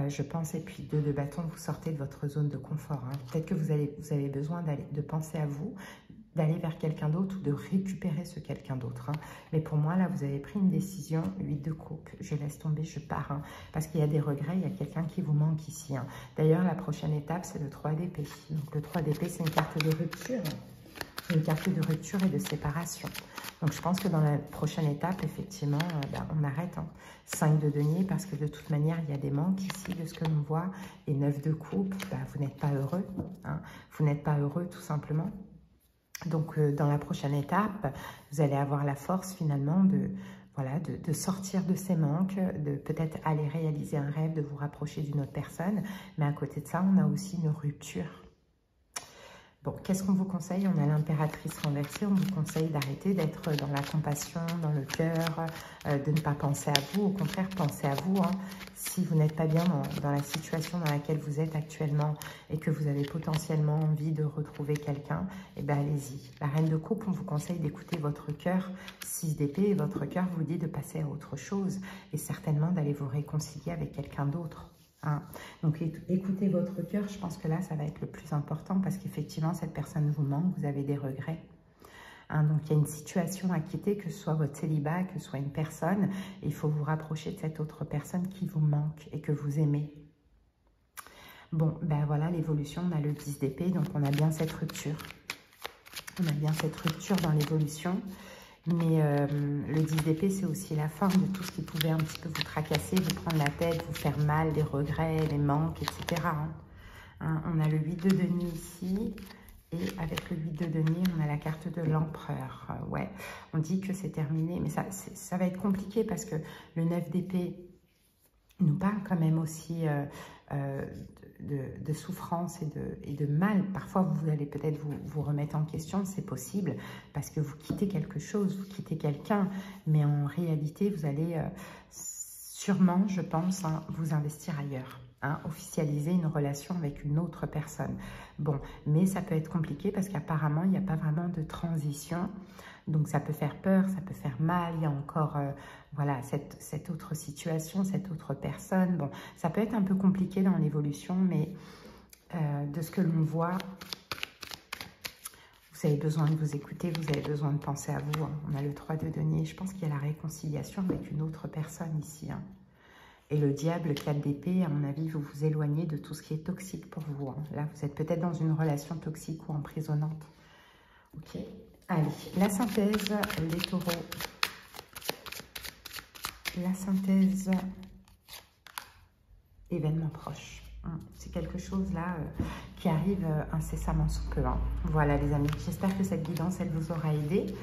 Je pense, et puis 2 de bâton, vous sortez de votre zone de confort. Hein. Peut-être que vous avez besoin de penser à vous, d'aller vers quelqu'un d'autre ou de récupérer ce quelqu'un d'autre. Hein. Mais pour moi, là, vous avez pris une décision, 8 de coupe, je laisse tomber, je pars. Hein, parce qu'il y a des regrets, il y a quelqu'un qui vous manque ici. Hein. D'ailleurs, la prochaine étape, c'est le 3 d'épée. Donc, le 3 d'épée, c'est une carte de rupture. Une carte de rupture et de séparation. Donc, je pense que dans la prochaine étape, effectivement, on arrête. Hein. 5 de denier, parce que de toute manière, il y a des manques ici de ce que l'on voit. Et 9 de coupe, vous n'êtes pas heureux. Hein. Vous n'êtes pas heureux, tout simplement. Donc, dans la prochaine étape, vous allez avoir la force, finalement, de sortir de ces manques, de peut-être aller réaliser un rêve, de vous rapprocher d'une autre personne. Mais à côté de ça, on a aussi une rupture. Bon, qu'est-ce qu'on vous conseille? On a l'impératrice renversée. On vous conseille d'arrêter d'être dans la compassion, dans le cœur, de ne pas penser à vous. Au contraire, pensez à vous. Hein. Si vous n'êtes pas bien dans la situation dans laquelle vous êtes actuellement et que vous avez potentiellement envie de retrouver quelqu'un, eh bien, allez-y. La reine de coupe, on vous conseille d'écouter votre cœur. 6 d'épée, et votre cœur vous dit de passer à autre chose et certainement d'aller vous réconcilier avec quelqu'un d'autre. Hein. Donc, écoutez votre cœur, je pense que là, ça va être le plus important parce qu'effectivement, cette personne vous manque, vous avez des regrets. Hein, donc, il y a une situation à quitter, que ce soit votre célibat, que ce soit une personne. Et il faut vous rapprocher de cette autre personne qui vous manque et que vous aimez. Bon, ben voilà, l'évolution, on a le 10 d'épée, donc on a bien cette rupture. On a bien cette rupture dans l'évolution. Mais le 10 d'épée, c'est aussi la forme de tout ce qui pouvait un petit peu vous tracasser, vous prendre la tête, vous faire mal, les regrets, les manques, etc. Hein, on a le 8 de denier ici. Et avec le 8 de denier, on a la carte de l'empereur. Ouais, on dit que c'est terminé. Mais ça va être compliqué parce que le 9 d'épée nous parle quand même aussi de souffrance et de mal. Parfois, vous allez peut-être vous remettre en question, c'est possible, parce que vous quittez quelque chose, vous quittez quelqu'un, mais en réalité, vous allez sûrement, je pense, hein, vous investir ailleurs. Hein, officialiser une relation avec une autre personne. Bon, mais ça peut être compliqué parce qu'apparemment, il n'y a pas vraiment de transition. Donc, ça peut faire peur, ça peut faire mal. Il y a encore, voilà, cette autre situation, cette autre personne. Bon, ça peut être un peu compliqué dans l'évolution, mais de ce que l'on voit, vous avez besoin de vous écouter, vous avez besoin de penser à vous. Hein. On a le 3 de denier. Je pense qu'il y a la réconciliation avec une autre personne ici. Hein. Et le diable, 4 d'épée, à mon avis, vous vous éloignez de tout ce qui est toxique pour vous. Hein. Là, vous êtes peut-être dans une relation toxique ou emprisonnante. Ok. Allez, la synthèse, les taureaux. La synthèse, événement proche. C'est quelque chose là qui arrive incessamment sous peu. Hein. Voilà les amis, j'espère que cette guidance, elle vous aura aidé.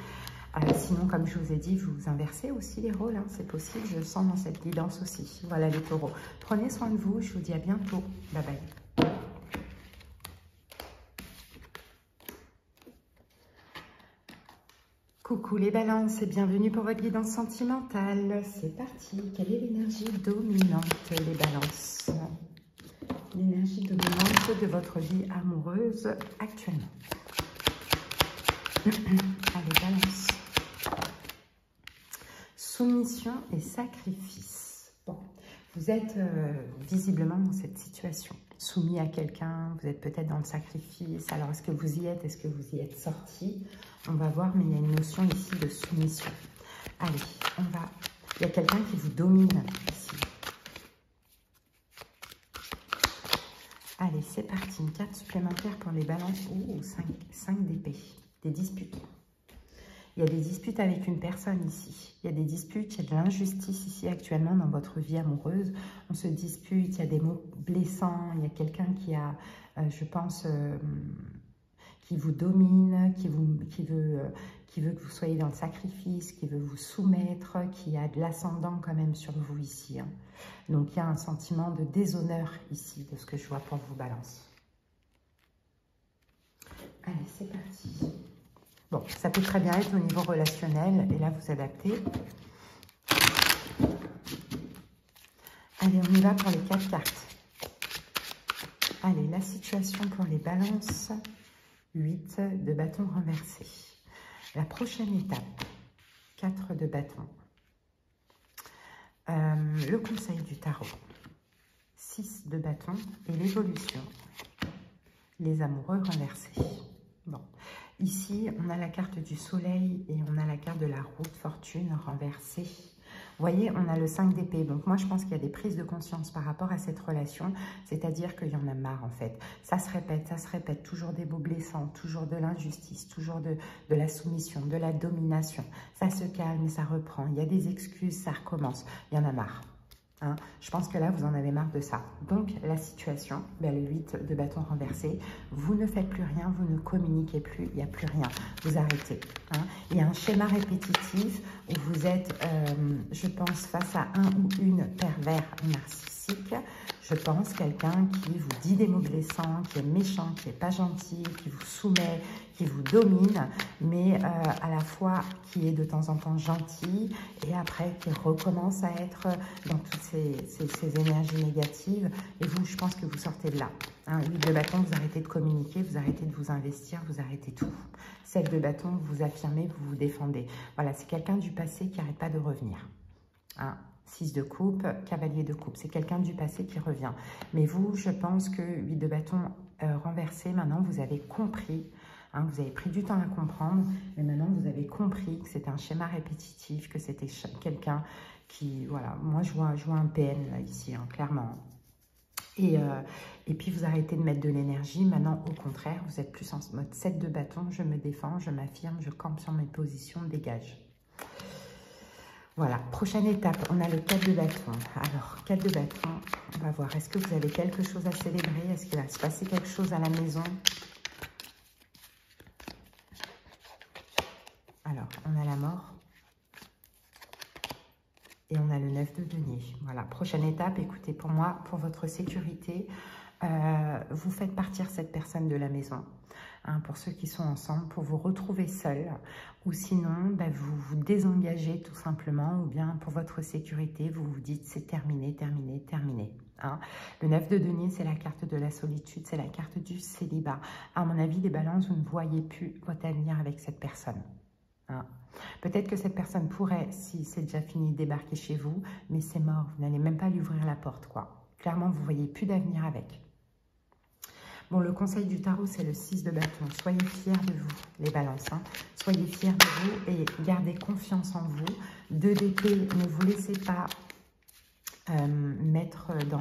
Sinon, comme je vous ai dit, vous inversez aussi les rôles, hein, c'est possible, je le sens dans cette guidance aussi. Voilà les taureaux. Prenez soin de vous, je vous dis à bientôt. Bye bye. Coucou les balances et bienvenue pour votre guidance sentimentale. C'est parti. Quelle est l'énergie dominante, les balances? L'énergie dominante de votre vie amoureuse actuellement. Allez, balance. Soumission et sacrifice. Bon, vous êtes visiblement dans cette situation. Soumis à quelqu'un, vous êtes peut-être dans le sacrifice. Alors, est-ce que vous y êtes? Est-ce que vous y êtes sorti? On va voir, mais il y a une notion ici de soumission. Allez, on va... Il y a quelqu'un qui vous domine ici. Allez, c'est parti. Une carte supplémentaire pour les balances. Oh, 5 d'épée. Des disputes. Il y a des disputes avec une personne ici. Il y a des disputes, il y a de l'injustice ici actuellement dans votre vie amoureuse. On se dispute, il y a des mots blessants. Il y a quelqu'un qui a, je pense, qui vous domine, qui veut que vous soyez dans le sacrifice, qui veut vous soumettre, qui a de l'ascendant quand même sur vous ici. Hein. Donc, il y a un sentiment de déshonneur ici, de ce que je vois pour vous, Balance. Allez, c'est parti. Bon, ça peut très bien être au niveau relationnel, et là, vous adaptez. Allez, on y va pour les 4 cartes. Allez, la situation pour les balances. 8 de bâton renversé. La prochaine étape, 4 de bâton. Le conseil du tarot. 6 de bâton et l'évolution. Les amoureux renversés. Bon, ici, on a la carte du soleil et on a la carte de la roue de fortune renversée. Vous voyez, on a le 5 d'épée. Donc, moi, je pense qu'il y a des prises de conscience par rapport à cette relation. C'est-à-dire qu'il y en a marre, en fait. Ça se répète. Toujours des mots blessants, toujours de l'injustice, toujours de la soumission, de la domination. Ça se calme, ça reprend. Il y a des excuses, ça recommence. Il y en a marre. Hein, je pense que là, vous en avez marre de ça. Donc, la situation, ben, le 8 de bâton renversé, vous ne faites plus rien, vous ne communiquez plus, il n'y a plus rien. Vous arrêtez. Hein. Il y a un schéma répétitif où vous êtes, je pense, face à un ou une pervers narcissique. Je pense quelqu'un qui vous dit des mots blessants, qui est méchant, qui n'est pas gentil, qui vous soumet, qui vous domine, mais à la fois qui est de temps en temps gentil et après qui recommence à être dans toutes ces énergies négatives. Et vous, je pense que vous sortez de là. Hein, 8 de bâton, vous arrêtez de communiquer, vous arrêtez de vous investir, vous arrêtez tout. 7 de bâton, vous affirmez, vous vous défendez. Voilà, c'est quelqu'un du passé qui n'arrête pas de revenir. Hein, 6 de coupe, cavalier de coupe. C'est quelqu'un du passé qui revient. Mais vous, je pense que 8 de bâton renversé, maintenant, vous avez compris. Hein, vous avez pris du temps à comprendre, mais maintenant, vous avez compris que c'était un schéma répétitif, que c'était quelqu'un qui... Voilà, moi, je vois un PN, là, ici, hein, clairement. Et puis, vous arrêtez de mettre de l'énergie. Maintenant, au contraire, vous êtes plus en mode 7 de bâton. Je me défends, je m'affirme, je campe sur mes positions, dégage. Voilà, prochaine étape, on a le 4 de bâton. Alors, 4 de bâton, on va voir. Est-ce que vous avez quelque chose à célébrer? Est-ce qu'il va se passer quelque chose à la maison? Alors, on a la mort. Et on a le 9 de denier. Voilà, prochaine étape, écoutez, pour moi, pour votre sécurité, vous faites partir cette personne de la maison. Hein, pour ceux qui sont ensemble, pour vous retrouver seul, ou sinon, ben, vous vous désengagez tout simplement, ou bien pour votre sécurité, vous vous dites c'est terminé, terminé, terminé. Hein. Le 9 de denier, c'est la carte de la solitude, c'est la carte du célibat. À mon avis, les balances, vous ne voyez plus votre avenir avec cette personne. Hein. Peut-être que cette personne pourrait, si c'est déjà fini, débarquer chez vous, mais c'est mort, vous n'allez même pas lui ouvrir la porte, quoi. Clairement, vous ne voyez plus d'avenir avec. Bon, le conseil du tarot, c'est le 6 de bâton. Soyez fiers de vous, les balances. Hein. Soyez fiers de vous et gardez confiance en vous. 2 d'épée, ne vous laissez pas mettre dans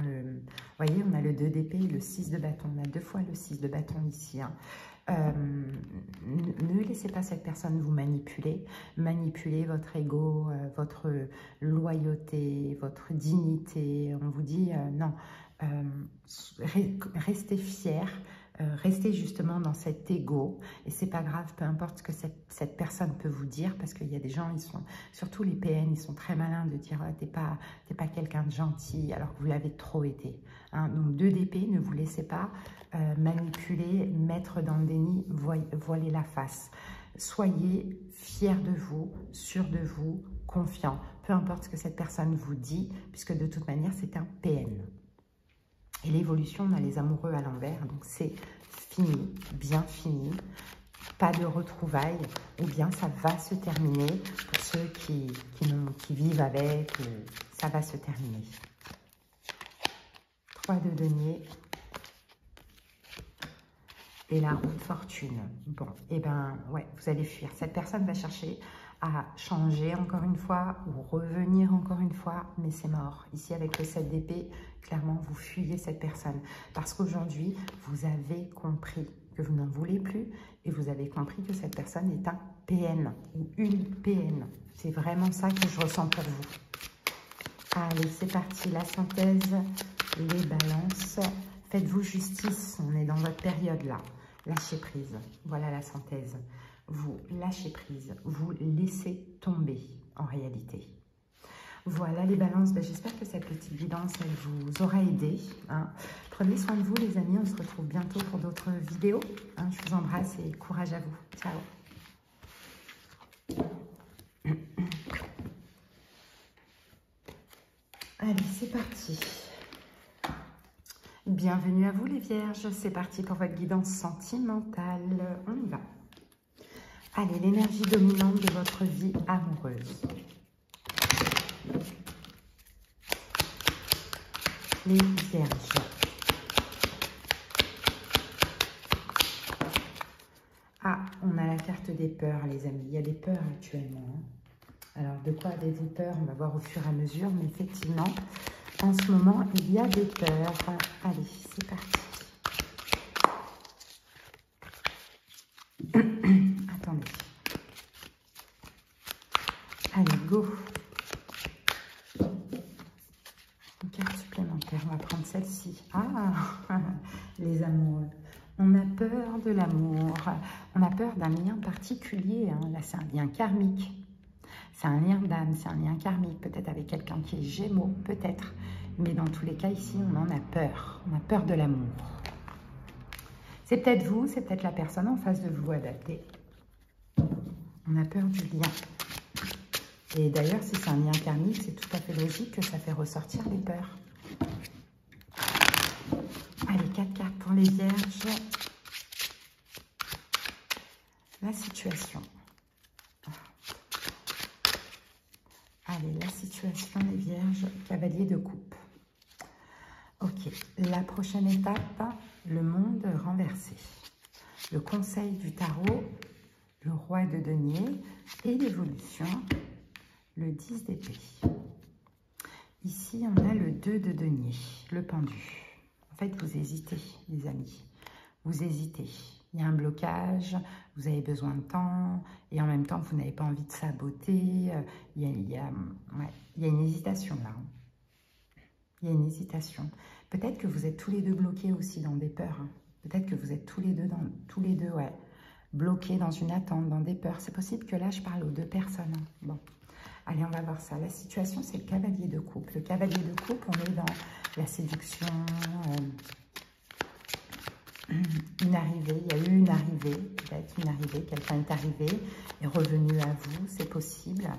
le... Vous voyez, on a le 2 d'épée et le 6 de bâton. On a 2 fois le 6 de bâton ici. Hein. Ne laissez pas cette personne vous manipuler. Manipulez votre ego, votre loyauté, votre dignité. On vous dit non. Restez fiers, restez justement dans cet ego et c'est pas grave, peu importe ce que cette personne peut vous dire, parce qu'il y a des gens, ils sont, surtout les PN, ils sont très malins de dire t'es pas quelqu'un de gentil alors que vous l'avez trop été. Hein. Donc 2 d'épée, ne vous laissez pas manipuler, mettre dans le déni, voiler la face. Soyez fiers de vous, sûrs de vous, confiants, peu importe ce que cette personne vous dit, puisque de toute manière c'est un PN. Et l'évolution, on a les amoureux à l'envers, donc c'est fini, bien fini, pas de retrouvailles, ou bien ça va se terminer. Pour ceux qui vivent avec, ça va se terminer. 3 de denier et la roue de fortune. Bon, et ben ouais, vous allez fuir. Cette personne va chercher à changer encore une fois ou revenir encore une fois, mais c'est mort. Ici, avec le 7 d'épée, clairement, vous fuyez cette personne. Parce qu'aujourd'hui, vous avez compris que vous n'en voulez plus et vous avez compris que cette personne est un PN ou une PN. C'est vraiment ça que je ressens pour vous. Allez, c'est parti. La synthèse, les balances. Faites-vous justice. On est dans votre période là. Lâchez prise. Voilà la synthèse. Vous lâchez prise. Vous laissez tomber en réalité. Voilà les balances. Ben, j'espère que cette petite guidance, elle vous aura aidé. Hein. Prenez soin de vous les amis. On se retrouve bientôt pour d'autres vidéos. Hein. Je vous embrasse et courage à vous. Ciao. Allez, c'est parti. Bienvenue à vous les vierges. C'est parti pour votre guidance sentimentale. On y va. Allez, l'énergie dominante de votre vie amoureuse. Les vierges. Ah, on a la carte des peurs, les amis. Il y a des peurs actuellement. Alors, de quoi avez-vous peur? On va voir au fur et à mesure. Mais effectivement, en ce moment, il y a des peurs. Allez, c'est parti. Attendez. Allez, go. Une carte supplémentaire. On va prendre celle-ci. Ah, les amoureux. On a peur de l'amour. On a peur d'un lien particulier. Hein. Là, c'est un lien karmique. C'est un lien d'âme, c'est un lien karmique. Peut-être avec quelqu'un qui est Gémeaux, peut-être. Mais dans tous les cas, ici, on en a peur. On a peur de l'amour. C'est peut-être vous, c'est peut-être la personne en face de vous adaptée. On a peur du lien. Et d'ailleurs, si c'est un lien karmique, c'est tout à fait logique que ça fait ressortir les peurs. Allez, 4 cartes pour les vierges. La situation. Allez, la situation, les vierges, cavalier de coupe. Ok, la prochaine étape, le monde renversé. Le conseil du tarot, le roi de denier et l'évolution, le 10 d'épée. Ici, on a le 2 de denier, le pendu. En fait, vous hésitez, les amis. Vous hésitez. Il y a un blocage, vous avez besoin de temps, et en même temps, vous n'avez pas envie de saboter. Il y a une hésitation là. Il y a une hésitation. Peut-être que vous êtes tous les deux bloqués aussi dans des peurs. Hein. Peut-être que vous êtes tous les deux, bloqués dans une attente, dans des peurs. C'est possible que là, je parle aux deux personnes. Hein. Bon, allez, on va voir ça. La situation, c'est le cavalier de coupe. Le cavalier de coupe, on est dans la séduction, une arrivée, il y a eu une arrivée, peut-être une arrivée, quelqu'un est arrivé, est revenu à vous, c'est possible.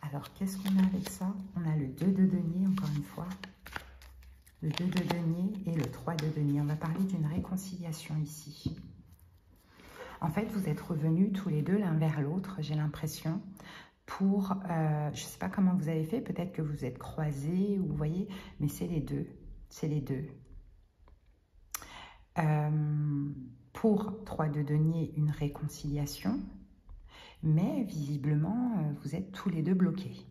Alors, qu'est-ce qu'on a avec ça? On a le 2 de denier, encore une fois, le 2 de denier et le 3 de denier. On va parler d'une réconciliation ici. En fait, vous êtes revenus tous les deux l'un vers l'autre, j'ai l'impression, pour, je ne sais pas comment vous avez fait, peut-être que vous êtes croisés, ou vous voyez, mais c'est les deux, c'est les deux. Pour 3 de denier, une réconciliation, mais visiblement, vous êtes tous les deux bloqués.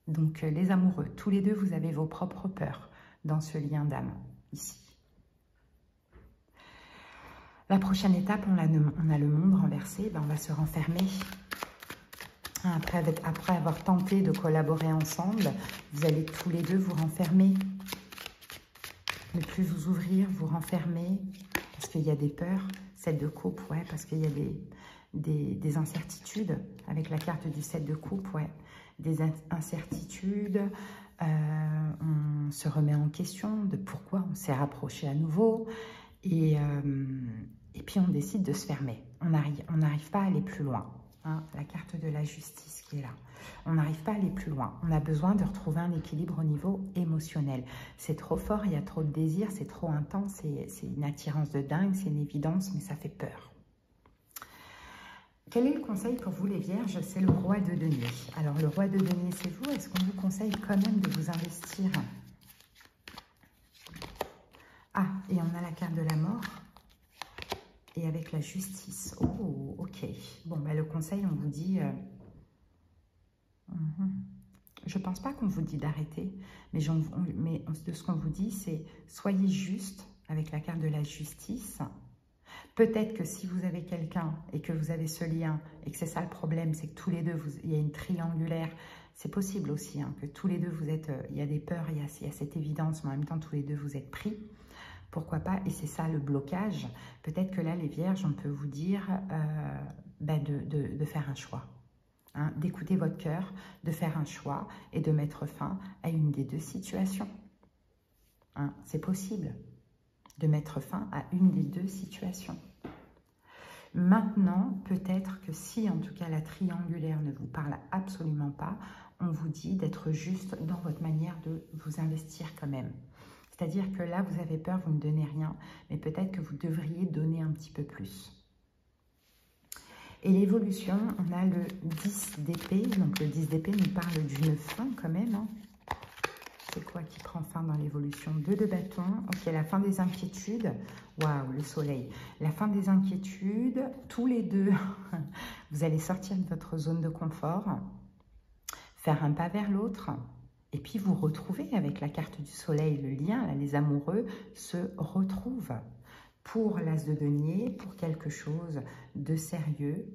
Donc, les amoureux, tous les deux, vous avez vos propres peurs dans ce lien d'âme, ici. La prochaine étape, on a le monde renversé, ben, on va se renfermer. Après avoir tenté de collaborer ensemble, vous allez tous les deux vous renfermer. Ne plus vous ouvrir, vous renfermer, parce qu'il y a des peurs, celle de coupe, ouais, parce qu'il y a des incertitudes, avec la carte du 7 de coupe, ouais, des incertitudes, on se remet en question de pourquoi on s'est rapproché à nouveau, et puis on décide de se fermer, on n'arrive pas à aller plus loin. Hein, la carte de la justice qui est là. On n'arrive pas à aller plus loin. On a besoin de retrouver un équilibre au niveau émotionnel. C'est trop fort, il y a trop de désir, c'est trop intense, c'est une attirance de dingue, c'est une évidence, mais ça fait peur. Quel est le conseil pour vous les vierges? C'est le roi de denier. Alors le roi de denier, c'est vous. Est-ce qu'on vous conseille quand même de vous investir? Ah, et on a la carte de la mort. Et avec la justice. Oh, ok. Bon, bah, le conseil, on vous dit... Je ne pense pas qu'on vous dit d'arrêter, mais de ce qu'on vous dit, c'est soyez juste avec la carte de la justice. Peut-être que si vous avez quelqu'un et que vous avez ce lien, et que c'est ça le problème, c'est que tous les deux, il y a une triangulaire. C'est possible aussi, hein, que tous les deux, vous êtes... il y a des peurs, il y a cette évidence, mais en même temps, tous les deux, vous êtes pris. Pourquoi pas, et c'est ça le blocage, peut-être que là, les vierges, on peut vous dire de faire un choix. Hein, d'écouter votre cœur, de faire un choix et de mettre fin à une des deux situations. Hein, c'est possible de mettre fin à une des deux situations. Maintenant, peut-être que si, en tout cas, la triangulaire ne vous parle absolument pas, on vous dit d'être juste dans votre manière de vous investir quand même. C'est-à-dire que là, vous avez peur, vous ne donnez rien, mais peut-être que vous devriez donner un petit peu plus. Et l'évolution, on a le 10 d'épée. Donc le 10 d'épée nous parle d'une fin quand même. Hein. C'est quoi qui prend fin dans l'évolution? 2 de bâton. Ok, la fin des inquiétudes. Waouh, le soleil. La fin des inquiétudes. Tous les deux, vous allez sortir de votre zone de confort, faire un pas vers l'autre. Et puis vous retrouvez avec la carte du soleil, le lien, là, les amoureux se retrouvent pour l'as de denier, pour quelque chose de sérieux,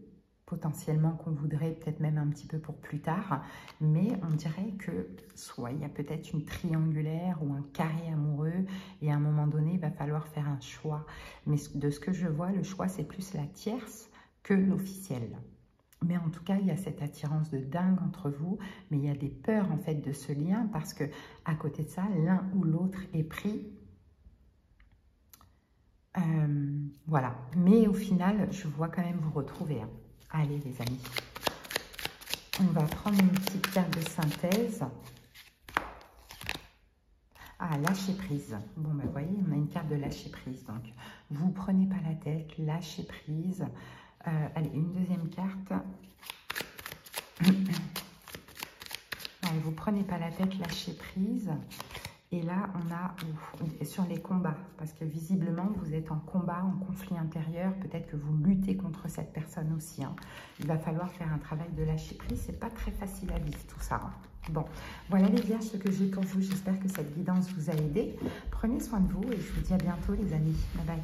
potentiellement qu'on voudrait peut-être même un petit peu pour plus tard, mais on dirait que soit il y a peut-être une triangulaire ou un carré amoureux et à un moment donné, il va falloir faire un choix. Mais de ce que je vois, le choix, c'est plus la tierce que l'officiel. Mais en tout cas, il y a cette attirance de dingue entre vous, mais il y a des peurs en fait de ce lien parce que à côté de ça, l'un ou l'autre est pris. Voilà. Mais au final, je vois quand même vous retrouver. Hein. Allez les amis. On va prendre une petite carte de synthèse. Ah, lâcher prise. Bon, ben vous voyez, on a une carte de lâcher prise. Donc, vous prenez pas la tête, lâchez prise. Allez, une deuxième carte. Allez, vous prenez pas la tête, lâchez prise. Et là, on a sur les combats, parce que visiblement, vous êtes en combat, en conflit intérieur. Peut-être que vous luttez contre cette personne aussi. Hein. Il va falloir faire un travail de lâcher prise. C'est pas très facile à vivre tout ça. Hein. Bon, voilà les vierges, ce que j'ai pour vous. J'espère que cette guidance vous a aidé. Prenez soin de vous et je vous dis à bientôt les amis. Bye bye.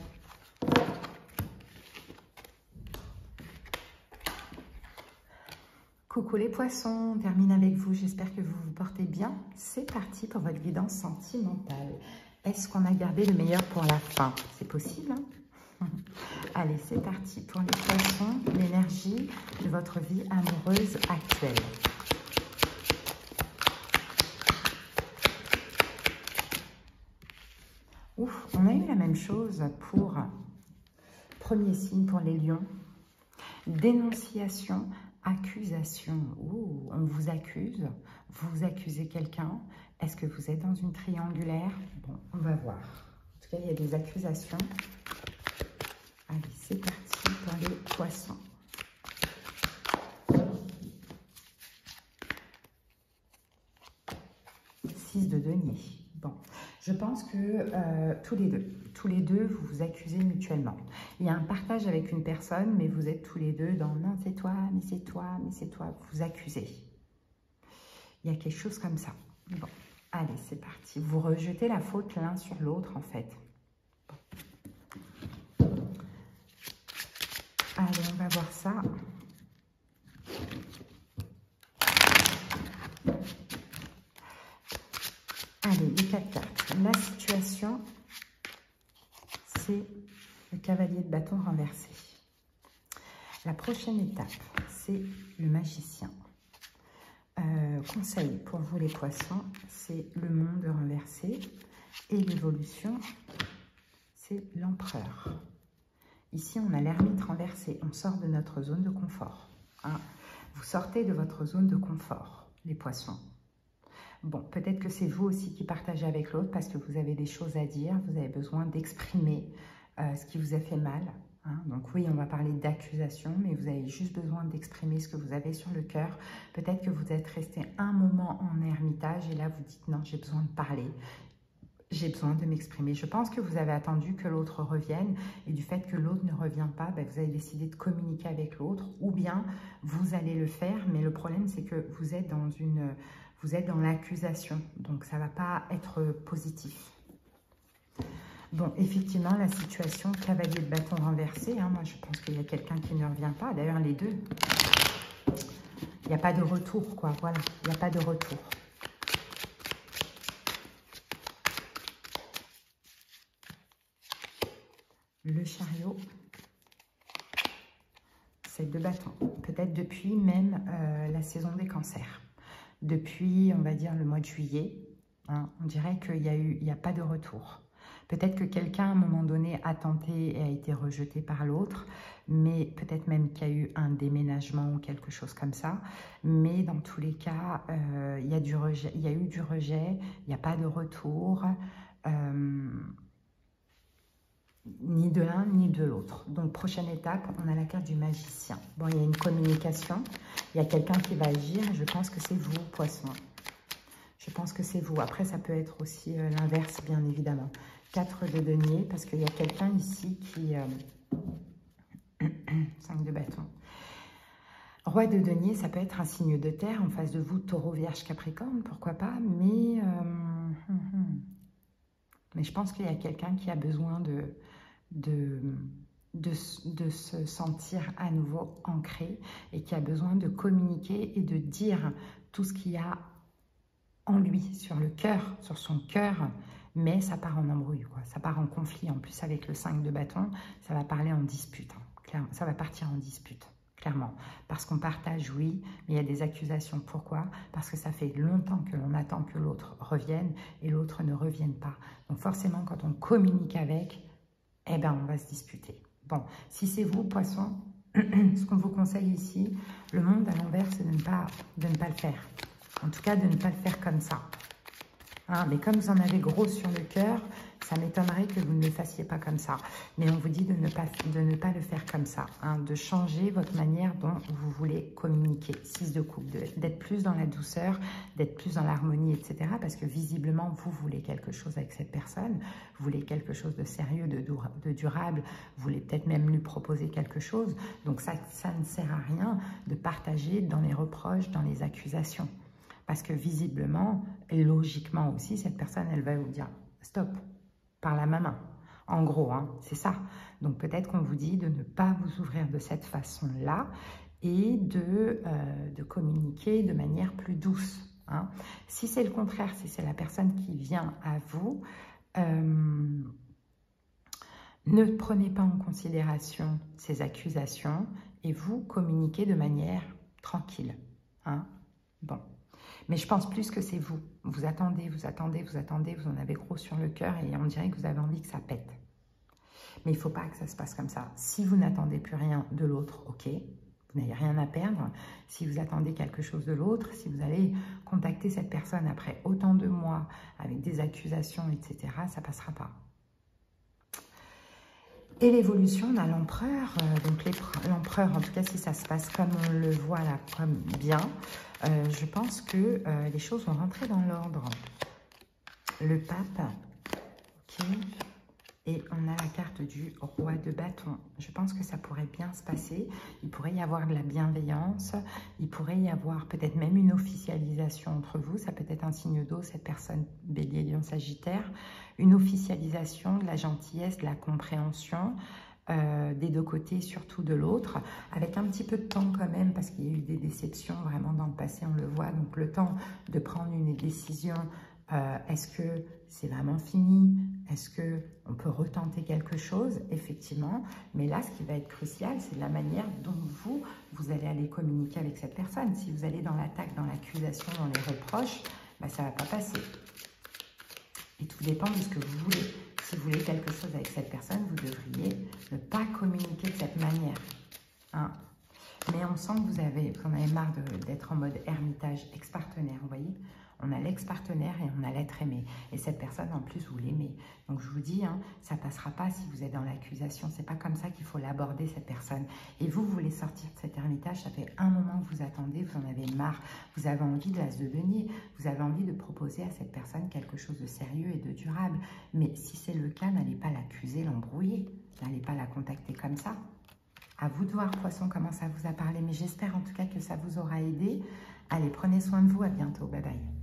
Coucou les poissons, on termine avec vous, j'espère que vous vous portez bien. C'est parti pour votre guidance sentimentale. Est-ce qu'on a gardé le meilleur pour la fin? C'est possible, hein? Allez, c'est parti pour les poissons, l'énergie de votre vie amoureuse actuelle. Ouf, on a eu la même chose pour premier signe pour les lions. Dénonciation, accusation. Ouh, on vous accuse, vous accusez quelqu'un. Est-ce que vous êtes dans une triangulaire? Bon, on va voir. En tout cas, il y a des accusations. Allez, c'est parti pour les poissons. Six de denier. Bon, je pense que tous les deux, vous vous accusez mutuellement. Il y a un partage avec une personne, mais vous êtes tous les deux dans « non, c'est toi, mais c'est toi, mais c'est toi », vous vous accusez. Il y a quelque chose comme ça. Bon, allez, c'est parti. Vous rejetez la faute l'un sur l'autre, en fait. Allez, on va voir ça. Allez, les 4 cartes. La situation, c'est le cavalier de bâton renversé. La prochaine étape, c'est le magicien. Conseil pour vous les poissons, c'est le monde renversé. Et l'évolution, c'est l'empereur. Ici, on a l'ermite renversé. On sort de notre zone de confort. Hein. Vous sortez de votre zone de confort, les poissons. Bon, peut-être que c'est vous aussi qui partagez avec l'autre parce que vous avez des choses à dire, vous avez besoin d'exprimer ce qui vous a fait mal. Hein. Donc oui, on va parler d'accusation, mais vous avez juste besoin d'exprimer ce que vous avez sur le cœur. Peut-être que vous êtes resté un moment en ermitage et là vous dites non, j'ai besoin de parler. J'ai besoin de m'exprimer. Je pense que vous avez attendu que l'autre revienne et du fait que l'autre ne revient pas, ben vous avez décidé de communiquer avec l'autre ou bien vous allez le faire, mais le problème c'est que vous êtes dans l'accusation, donc ça ne va pas être positif. Bon, effectivement, la situation cavalier de bâton renversé, hein, moi je pense qu'il y a quelqu'un qui ne revient pas, d'ailleurs les deux. Il n'y a pas de retour, quoi, voilà, il n'y a pas de retour. le chariot, 7 de bâton. Peut-être depuis même la saison des cancers. Depuis, on va dire, le mois de juillet, hein, on dirait qu'il n'y a pas de retour. Peut-être que quelqu'un, à un moment donné, a tenté et a été rejeté par l'autre, mais peut-être même qu'il y a eu un déménagement ou quelque chose comme ça. Mais dans tous les cas, il y a eu du rejet, il n'y a pas de retour, ni de l'un ni de l'autre. Donc, prochaine étape, on a la carte du magicien. Bon, il y a une communication, il y a quelqu'un qui va agir, je pense que c'est vous, poisson. Je pense que c'est vous. Après, ça peut être aussi l'inverse, bien évidemment. 4 de denier, parce qu'il y a quelqu'un ici qui... 5 de bâton. Roi de denier, ça peut être un signe de terre en face de vous, taureau, vierge, capricorne, pourquoi pas. Mais je pense qu'il y a quelqu'un qui a besoin de se sentir à nouveau ancré et qui a besoin de communiquer et de dire tout ce qu'il y a en lui, sur le cœur, sur son cœur, mais ça part en embrouille, quoi. Ça part en conflit. En plus, avec le 5 de bâton, ça va parler en dispute. Hein. Ça va partir en dispute, clairement. Parce qu'on partage, oui, mais il y a des accusations. Pourquoi? Parce que ça fait longtemps que l'on attend que l'autre revienne et l'autre ne revienne pas. Donc forcément, quand on communique avec, eh ben, on va se disputer. Bon, si c'est vous, poisson, ce qu'on vous conseille ici, le monde à l'envers, c'est de ne pas le faire. En tout cas, de ne pas le faire comme ça. Hein, mais comme vous en avez gros sur le cœur, ça m'étonnerait que vous ne le fassiez pas comme ça. Mais on vous dit de ne pas le faire comme ça. Hein, de changer votre manière dont vous voulez communiquer. 6 de coupe, d'être plus dans la douceur, d'être plus dans l'harmonie, etc. Parce que visiblement, vous voulez quelque chose avec cette personne. Vous voulez quelque chose de sérieux, de durable. Vous voulez peut-être même lui proposer quelque chose. Donc ça ne sert à rien de partager dans les reproches, dans les accusations. Parce que visiblement, et logiquement aussi, cette personne, elle va vous dire « stop » par la main. En gros, hein, c'est ça. Donc peut-être qu'on vous dit de ne pas vous ouvrir de cette façon-là et de communiquer de manière plus douce. Hein. Si c'est le contraire, si c'est la personne qui vient à vous, ne prenez pas en considération ces accusations et vous communiquez de manière tranquille. Hein. Bon. Mais je pense plus que c'est vous. Vous attendez, vous attendez, vous attendez, vous en avez gros sur le cœur et on dirait que vous avez envie que ça pète. Mais il ne faut pas que ça se passe comme ça. Si vous n'attendez plus rien de l'autre, ok, vous n'avez rien à perdre. Si vous attendez quelque chose de l'autre, si vous allez contacter cette personne après autant de mois avec des accusations, etc., ça ne passera pas. Et l'évolution, on a l'empereur. Donc l'empereur, en tout cas, si ça se passe comme on le voit là, comme bien, je pense que les choses vont rentrer dans l'ordre. Le pape, ok. Et on a la carte du roi de bâton. Je pense que ça pourrait bien se passer. Il pourrait y avoir de la bienveillance. Il pourrait y avoir peut-être même une officialisation entre vous. Ça peut être un signe d'eau, cette personne bélier, lion, sagittaire. Une officialisation de la gentillesse, de la compréhension des deux côtés, surtout de l'autre. Avec un petit peu de temps quand même, parce qu'il y a eu des déceptions vraiment dans le passé, on le voit. Donc le temps de prendre une décision. Est-ce que c'est vraiment fini? Est-ce qu'on peut retenter quelque chose? Effectivement. Mais là, ce qui va être crucial, c'est la manière dont vous allez aller communiquer avec cette personne. Si vous allez dans l'attaque, dans l'accusation, dans les reproches, bah, ça ne va pas passer. Et tout dépend de ce que vous voulez. Si vous voulez quelque chose avec cette personne, vous devriez ne pas communiquer de cette manière. Hein? Mais on sent que vous en avez marre d'être en mode ermitage, ex-partenaire, vous voyez? On a l'ex-partenaire et on a l'être aimé. Et cette personne, en plus, vous l'aimez. Donc, je vous dis, hein, ça ne passera pas si vous êtes dans l'accusation. Ce n'est pas comme ça qu'il faut l'aborder, cette personne. Et vous voulez sortir de cet ermitage. Ça fait un moment que vous attendez, vous en avez marre. Vous avez envie de l'as de denier. Vous avez envie de proposer à cette personne quelque chose de sérieux et de durable. Mais si c'est le cas, n'allez pas l'accuser, l'embrouiller. N'allez pas la contacter comme ça. À vous de voir, poisson, comment ça vous a parlé. Mais j'espère en tout cas que ça vous aura aidé. Allez, prenez soin de vous. À bientôt. Bye bye.